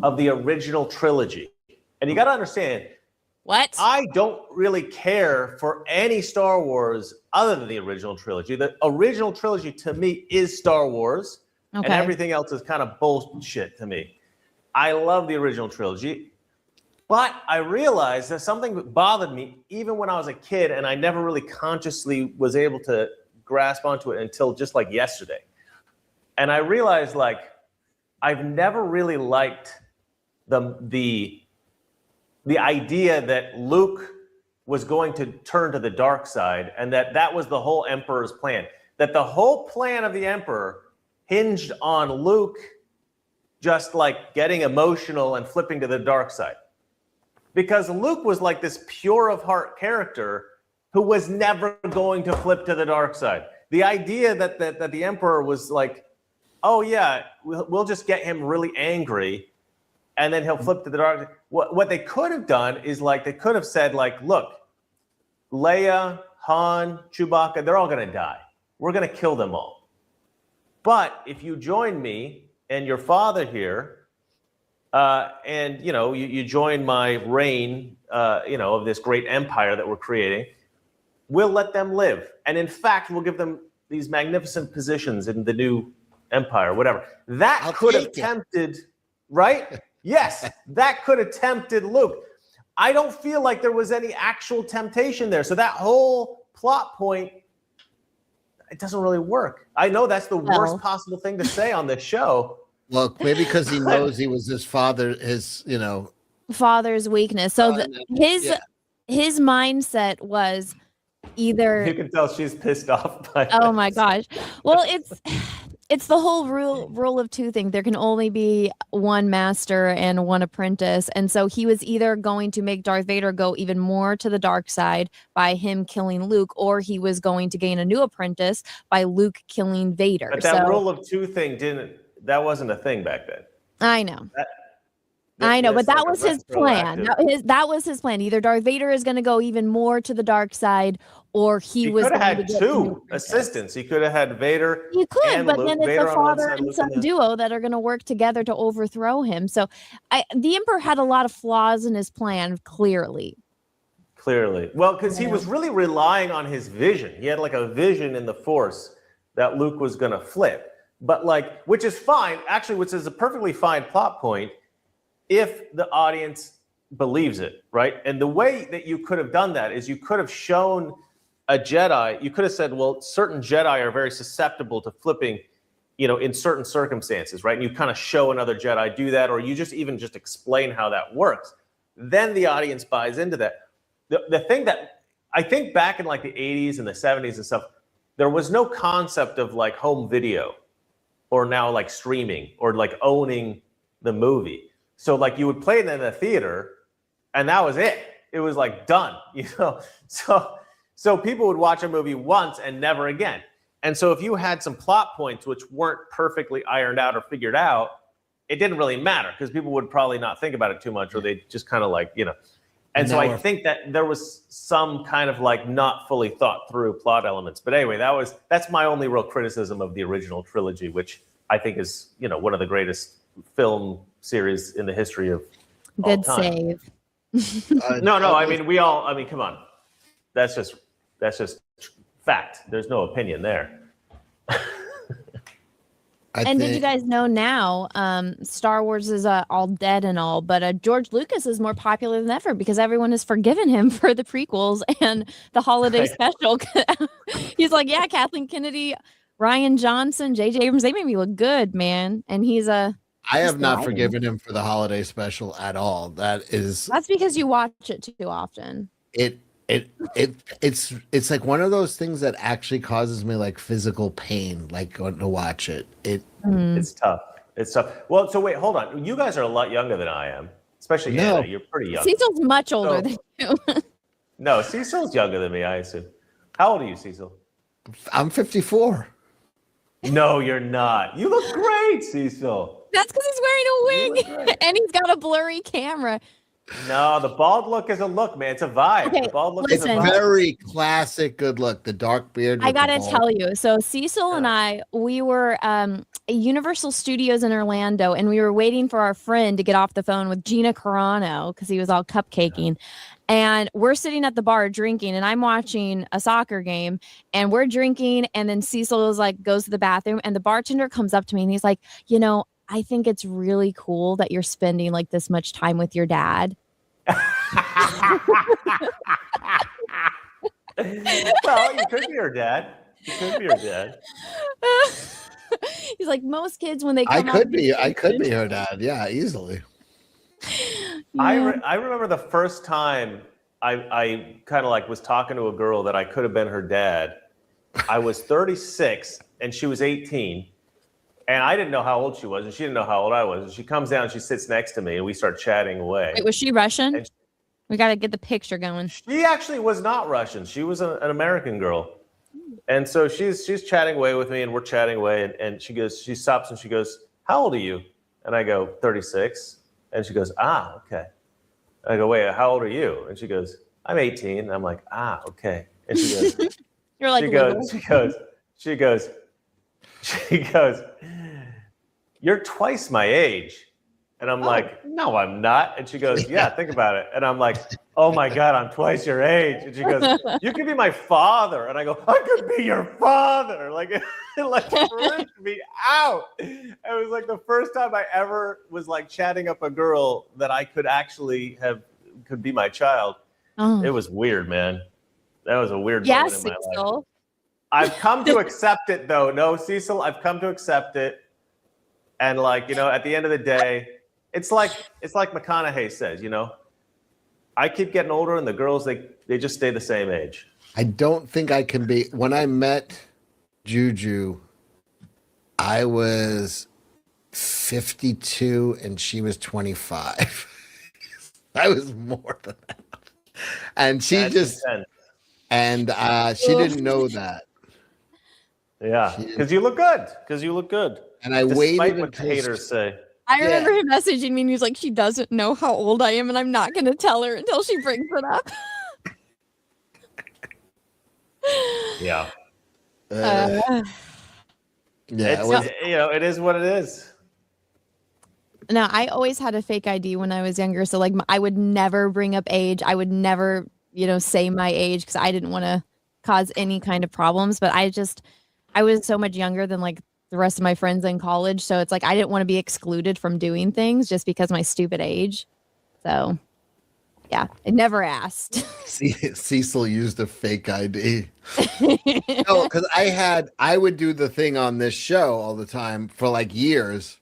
of the original trilogy. And you got to understand, what? I don't really care for any Star Wars other than the original trilogy. The original trilogy to me is Star Wars, and everything else is kind of bullshit to me. I love the original trilogy, but I realized that something bothered me even when I was a kid, and I never really consciously was able to grasp onto it until just like yesterday. And I realized, like, I've never really liked the idea that Luke was going to turn to the dark side, and that was the whole Emperor's plan. That the whole plan of the Emperor hinged on Luke just like getting emotional and flipping to the dark side. Because Luke was like this pure of heart character who was never going to flip to the dark side. The idea that the Emperor was like oh yeah, we'll just get him really angry, and then he'll flip to the dark. What they could have done is like they could have said like, look, Leia, Han, Chewbacca, they're all gonna die. We're gonna kill them all. But if you join me and your father here, and you join my reign, of this great empire that we're creating, we'll let them live. And in fact, we'll give them these magnificent positions in the new empire, whatever. That could have tempted, right? Yes, that could have tempted Luke. I don't feel like there was any actual temptation there. So that whole plot point, it doesn't really work. I know that's the worst possible thing to say on this show. Well, maybe because he knows he was his father, father's weakness. So his mindset was either. You can tell she's pissed off by oh my gosh. Well, it's the whole rule of two thing. There can only be one master and one apprentice. And so he was either going to make Darth Vader go even more to the dark side by him killing Luke, or he was going to gain a new apprentice by Luke killing Vader. But that rule of two thing that wasn't a thing back then. I know. I know, but that was his plan. That was his plan. Either Darth Vader is going to go even more to the dark side, or he was could have had two assistants. He could have had Vader. You could, and but Luke. then it's Vader a father and son Luke duo that are going to work together to overthrow him. So the Emperor had a lot of flaws in his plan, clearly. Well, because he was really relying on his vision. He had like a vision in the Force that Luke was going to flip. But which is fine, actually, which is a perfectly fine plot point if the audience believes it, right? And the way that you could have done that is you could have shown a Jedi, you could have said, well, certain Jedi are very susceptible to flipping, in certain circumstances, right? And you kind of show another Jedi do that, or you just explain how that works. Then the audience buys into that. The thing that I think back in the 80s and the 70s and stuff, there was no concept of home video or now streaming or owning the movie. So you would play it in the theater and that was it. It was done, So people would watch a movie once and never again. And so if you had some plot points which weren't perfectly ironed out or figured out, it didn't really matter because people would probably not think about it too much, or they just kind of And so I think that there was some kind of not fully thought through plot elements. But anyway, that's my only real criticism of the original trilogy, which I think is, one of the greatest film series in the history of all time. Save. No, I mean, come on. That's just fact. There's no opinion there. Did you guys know now Star Wars is all dead and all, but George Lucas is more popular than ever because everyone has forgiven him for the prequels and the holiday special. He's like, yeah, Kathleen Kennedy, Rian Johnson, J.J. Abrams, they made me look good, man. And I have not forgiven him for the holiday special at all. That's because you watch it too often. It's like one of those things that actually causes me physical pain, going to watch it. It's tough. Well, so wait, hold on. You guys are a lot younger than I am, especially Anna. You're pretty young. Cecil's much older than you. No, Cecil's younger than me, I assume. How old are you, Cecil? I'm 54. No, you're not. You look great, Cecil. That's because he's wearing a wig and he's got a blurry camera. No, the bald look is a look, man. It's a vibe. Okay, the bald look is a vibe. Very classic good look. The dark beard. I gotta tell you. So Cecil and we were at Universal Studios in Orlando, and we were waiting for our friend to get off the phone with Gina Carano because he was all cupcaking. And we're sitting at the bar drinking, and I'm watching a soccer game, and we're drinking, and then Cecil goes to the bathroom, and the bartender comes up to me, and he's like, I think it's really cool that you're spending this much time with your dad. Well, you could be her dad. He's like, most kids when they come I could be her dad. Yeah, easily. Yeah. I remember the first time I kind of was talking to a girl that I could have been her dad. I was 36 and she was 18. And I didn't know how old she was, and she didn't know how old I was. And she comes down, she sits next to me, and we start chatting away. Wait, was she Russian? We got to get the picture going. She actually was not Russian. She was an American girl. And so she's chatting away with me, and we're chatting away, and she stops and she goes, "How old are you?" And I go, 36. And she goes, "Ah, okay." And I go, "Wait, how old are you?" And she goes, "I'm 18." And I'm like, "Ah, okay." And she goes, You're like, she goes, "You're twice my age." And I'm like, "No, I'm not." And she goes, "Yeah, think about it." And I'm like, "Oh my God, I'm twice your age." And she goes, "You could be my father." And I go, "I could be your father." Like, it like freaked me out. It was like the first time I ever was like chatting up a girl that I could actually could be my child. Oh. It was weird, man. That was a weird moment in my life. I've come to accept it though. No, Cecil, I've come to accept it. And like, at the end of the day, it's like McConaughey says, I keep getting older and the girls, they just stay the same age. I don't think I can be. When I met Juju, I was 52 and she was 25. I was more than that. And she That's intense. she didn't know that. Yeah, because you look good. And I Despite waited what until haters say. I remember him messaging me and he was like, she doesn't know how old I am and I'm not going to tell her until she brings it up. Yeah. It is what it is. No, I always had a fake ID when I was younger. So like I would never bring up age. I would never, say my age because I didn't want to cause any kind of problems. But I was so much younger than like the rest of my friends in college. So it's like I didn't want to be excluded from doing things just because of my stupid age. So yeah, I never asked. Cecil used a fake ID. No, because I would do the thing on this show all the time for like years.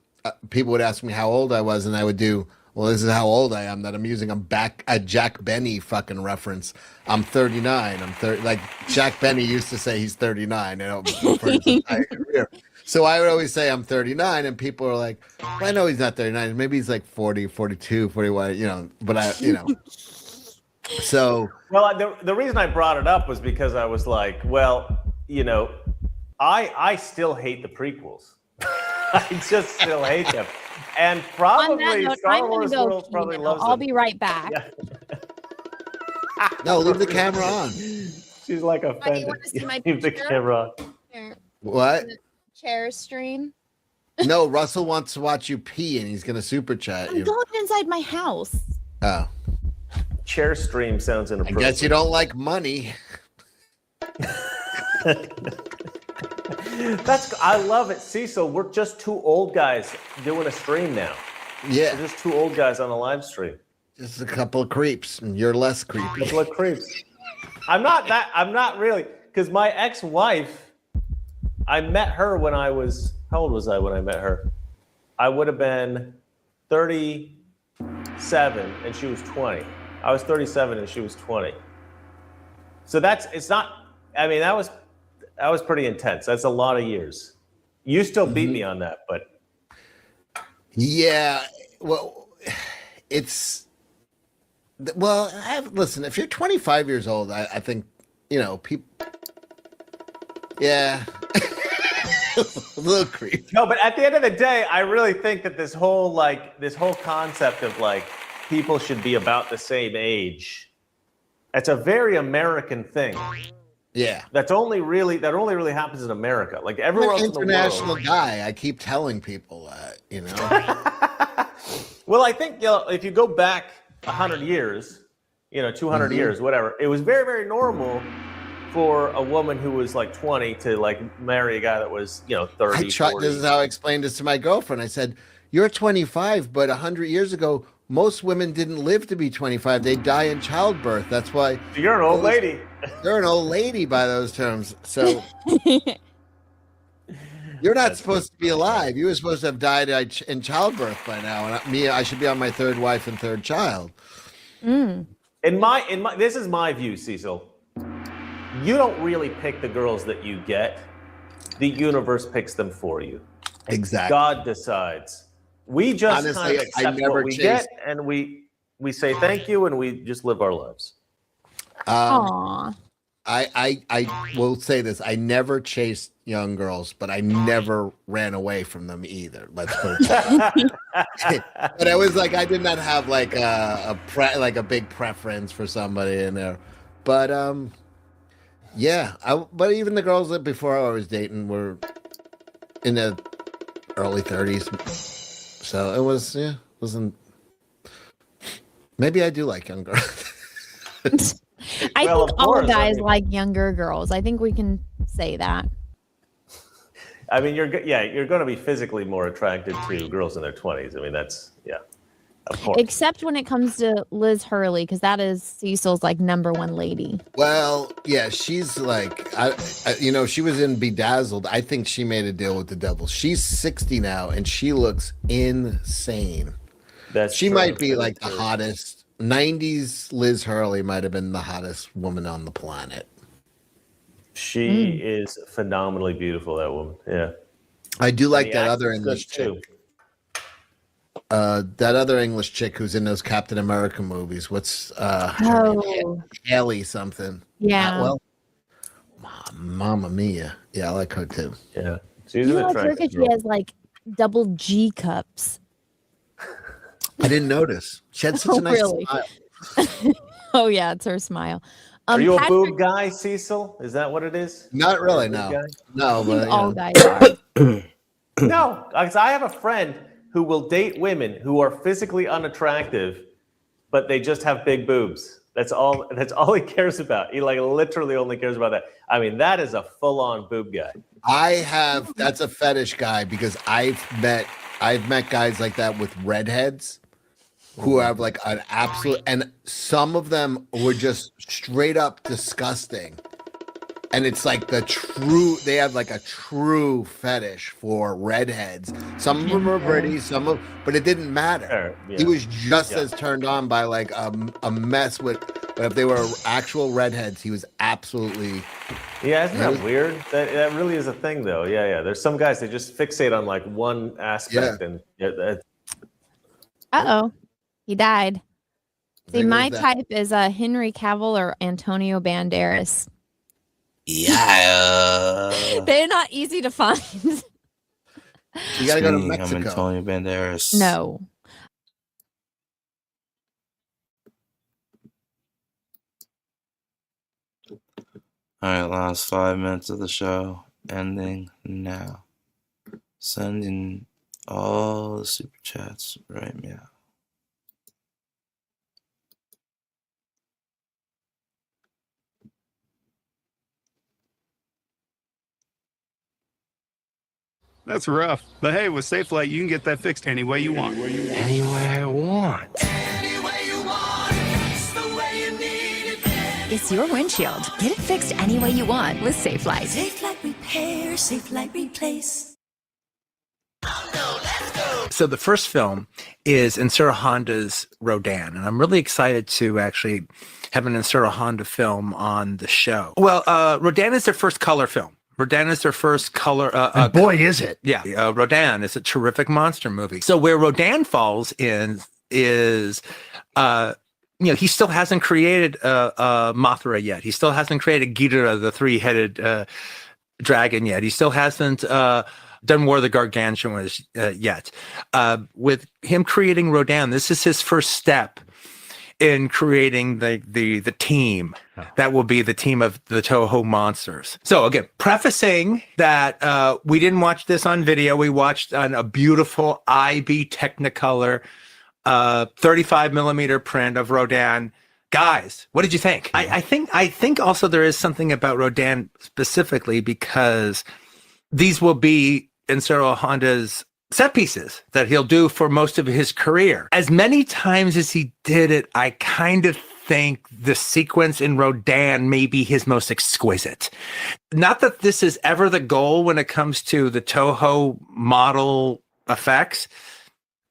People would ask me how old I was, and I would do, well, this is how old I am that I'm using. I'm back a Jack Benny fucking reference. I'm 39. I'm 30. Like Jack Benny used to say he's 39, for his entire career. So I would always say I'm 39, and people are like, well, I know he's not 39. Maybe he's like 40, 42, 41, but So. Well, the reason I brought it up was because I was like, well, I still hate the prequels. I just still hate them. And probably Star Wars World probably loves them. I'll be right back. Yeah. No, leave the camera on. She's like offended. You want to see my Leave the camera on. Here. What? Chair stream. No, Russell wants to watch you pee, and he's going to super chat you. I'm going inside my house. Oh. Chair stream sounds inappropriate. I guess you don't like money. I love it. Cecil, we're just two old guys doing a stream now. Yeah. We're just two old guys on a live stream. Just a couple of creeps, and you're less creepy. A couple of creeps. I'm not really, because my ex-wife, I met her when I was, how old was I when I met her? I would have been 37 and she was 20. I was 37 and she was 20. So that was pretty intense. That's a lot of years. You still beat me on that, but. Yeah, well, listen, if you're 25 years old, I think, people, yeah, a little creepy. No, but at the end of the day, I really think that this whole concept of like people should be about the same age, it's a very American thing. Yeah, that only really happens in America. Like everywhere else in the world. International guy. I keep telling people that, Well, I think if you go back 100 years, 200 years, whatever, it was very, very normal for a woman who was like 20 to like marry a guy that was 30. 40. This is how I explained this to my girlfriend. I said, "You're 25, but 100 years ago, most women didn't live to be 25. They die in childbirth. That's why you're an old lady. You're an old lady by those terms. So you're not supposed to be alive. You were supposed to have died in childbirth by now. And I should be on my third wife and third child." In my this is my view, Cecil. You don't really pick the girls that you get. The universe picks them for you. Exactly. God decides. We just kind of accept what we get, and we say thank you, and we just live our lives. Aww. I will say this: I never chased young girls, but I never ran away from them either. Let's put it that way. But I was like, I did not have like a big preference for somebody in there. But yeah. But even the girls that before I was dating were in the early 30s, so it wasn't. Maybe I do like young girls. I think all guys like younger girls. I think we can say that. I mean, you're going to be physically more attracted to girls in their 20s. I mean, that's of course. Except when it comes to Liz Hurley, because that is Cecil's like #1 lady. Well, yeah, she's like, she was in Bedazzled. I think she made a deal with the devil. She's 60 now, and she looks insane. She might be like the hottest. 90s Liz Hurley might have been the hottest woman on the planet. She is phenomenally beautiful, that woman. Yeah. I do like that other English chick. That other English chick who's in those Captain America movies. What's Haley something? Yeah. Mamma Mia. Yeah, I like her too. Yeah. She's an attractive girl. She has like double G cups. I didn't notice. She had such a nice smile. Oh yeah, it's her smile. Are you a boob guy, Cecil? Is that what it is? Not really, no. No, but all guys are. No, because I have a friend who will date women who are physically unattractive, but they just have big boobs. That's all he cares about. He like literally only cares about that. I mean, that is a full-on boob guy. That's a fetish guy because I've met guys like that with redheads who have like an absolute, and some of them were just straight up disgusting. And it's like they have like a true fetish for redheads. Some of them are pretty, but it didn't matter. He was just as turned on by like a mess with, but if they were actual redheads, he was absolutely. Yeah, isn't that weird? That really is a thing though. Yeah. There's some guys that just fixate on like one aspect and he died. See, my type is Henry Cavill or Antonio Banderas. Yeah. They're not easy to find. You gotta go to Mexico. I'm Antonio Banderas. No. All right, last 5 minutes of the show ending now. Sending all the super chats right now. That's rough. But hey, with SafeLight, you can get that fixed any way you want. Any way I want. It's your windshield. Get it fixed any way you want with SafeLight. SafeLight repair, SafeLight replace. So the first film is Insuro Honda's Rodan, and I'm really excited to actually have an Insuro Honda film on the show. Well, Rodan is their first color film. Rodan is their first color. And boy, is it. Yeah. Rodan is a terrific monster movie. So where Rodan falls in is, he still hasn't created Mothra yet. He still hasn't created Ghidorah, the three-headed dragon yet. He still hasn't done War of the Gargantuans yet. With him creating Rodan, this is his first step in creating the team that will be the team of the Toho monsters. So again, prefacing that we didn't watch this on video. We watched on a beautiful IB Technicolor 35 millimeter print of Rodan. Guys, what did you think? I think also there is something about Rodan specifically because these will be Insuro Honda's set pieces that he'll do for most of his career. As many times as he did it, I kind of think the sequence in Rodan may be his most exquisite. Not that this is ever the goal when it comes to the Toho model effects,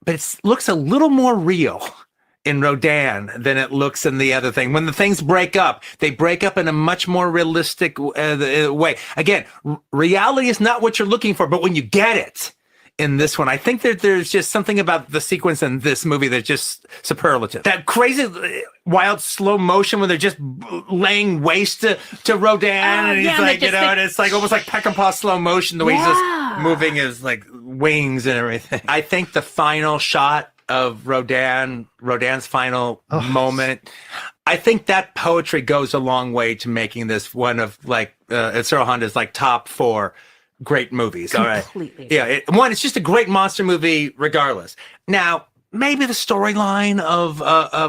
but it looks a little more real in Rodan than it looks in the other thing. When the things break up, they break up in a much more realistic way. Again, reality is not what you're looking for, but when you get it, in this one. I think that there's just something about the sequence in this movie that's just superlative. That crazy wild slow motion when they're just laying waste to Rodan, and he's like, you know, and it's like almost like Peckinpah slow motion, the way he's just moving his like wings and everything. I think the final shot of Rodan's final moment, I think that poetry goes a long way to making this one of like Ishiro Honda's like top 4 great movies. Completely. All right. Yeah. It's just a great monster movie regardless. Now, maybe the storyline of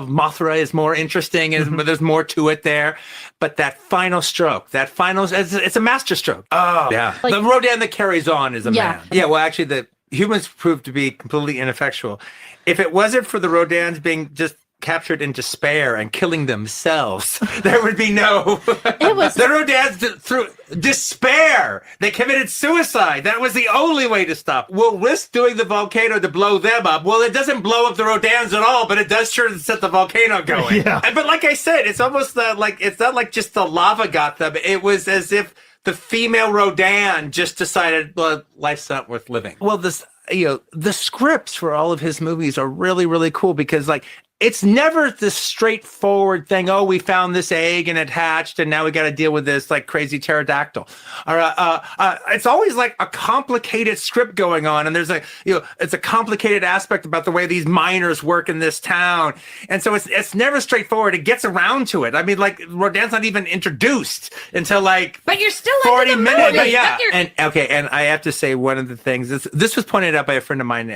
Mothra is more interesting, and there's more to it there. But that final stroke, it's a master stroke. Oh, yeah. Like, the Rodan that carries on is a man. Yeah, well, actually, the humans proved to be completely ineffectual. If it wasn't for the Rodans being just captured in despair and killing themselves, there would be no... The Rodans, through despair, they committed suicide. That was the only way to stop. We'll risk doing the volcano to blow them up. Well, it doesn't blow up the Rodans at all, but it does sure set the volcano going. But like I said, it's almost it's not like just the lava got them. It was as if the female Rodan just decided, well, life's not worth living. Well, the scripts for all of his movies are really, really cool because like, it's never this straightforward thing. Oh, we found this egg and it hatched, and now we got to deal with this like crazy pterodactyl. It's always like a complicated script going on, and there's it's a complicated aspect about the way these miners work in this town, and so it's never straightforward. It gets around to it. I mean, like Rodan's not even introduced until like, but you're still 40 minutes. Movie. Yeah, and I have to say one of the things this was pointed out by a friend of mine,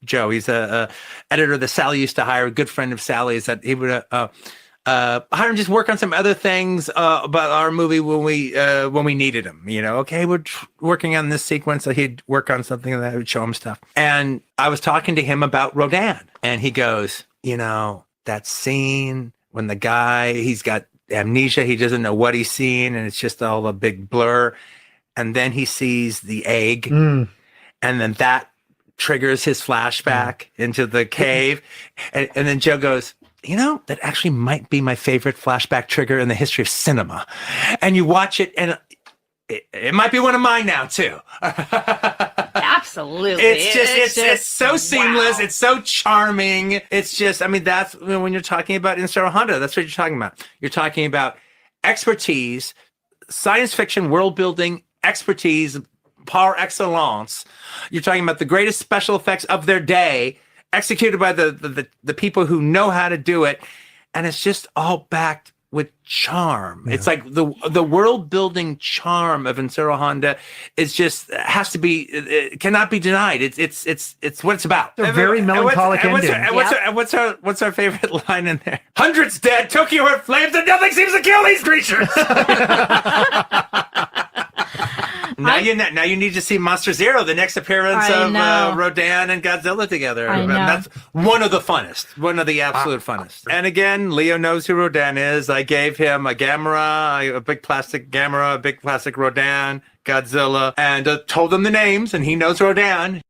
Joe. He's a editor that Sally used to hire. A good friend of Sally's, that he would hire him just work on some other things about our movie when we needed him. You know, okay, we're working on this sequence, so he'd work on something that would show him stuff. And I was talking to him about Rodan, and he goes, you know, that scene when the guy, he's got amnesia, he doesn't know what he's seen, and it's just all a big blur, and then he sees the egg, and then that triggers his flashback into the cave. And then Joe goes, you know, that actually might be my favorite flashback trigger in the history of cinema. And you watch it, and it might be one of mine now, too. Absolutely. It's so seamless. Wow. It's so charming. It's just, I mean, that's when you're talking about Ishiro Honda, that's what you're talking about. You're talking about expertise, science fiction, world building, expertise, par excellence. You're talking about the greatest special effects of their day, executed by the people who know how to do it, and it's just all backed with charm. It's like the world building charm of Ishiro Honda is just has to be, it cannot be denied. It's what it's about. They're very melancholic ending. What's our favorite line in there? Hundreds dead, Tokyo in flames, and nothing seems to kill these creatures. Now you need to see Monster Zero, the next appearance of Rodan and Godzilla together. That's one of the funnest, one of the absolute funnest. And again, Leo knows who Rodan is. I gave him a Gamera, a big plastic Gamera, a big plastic Rodan, Godzilla, and told him the names, and he knows Rodan.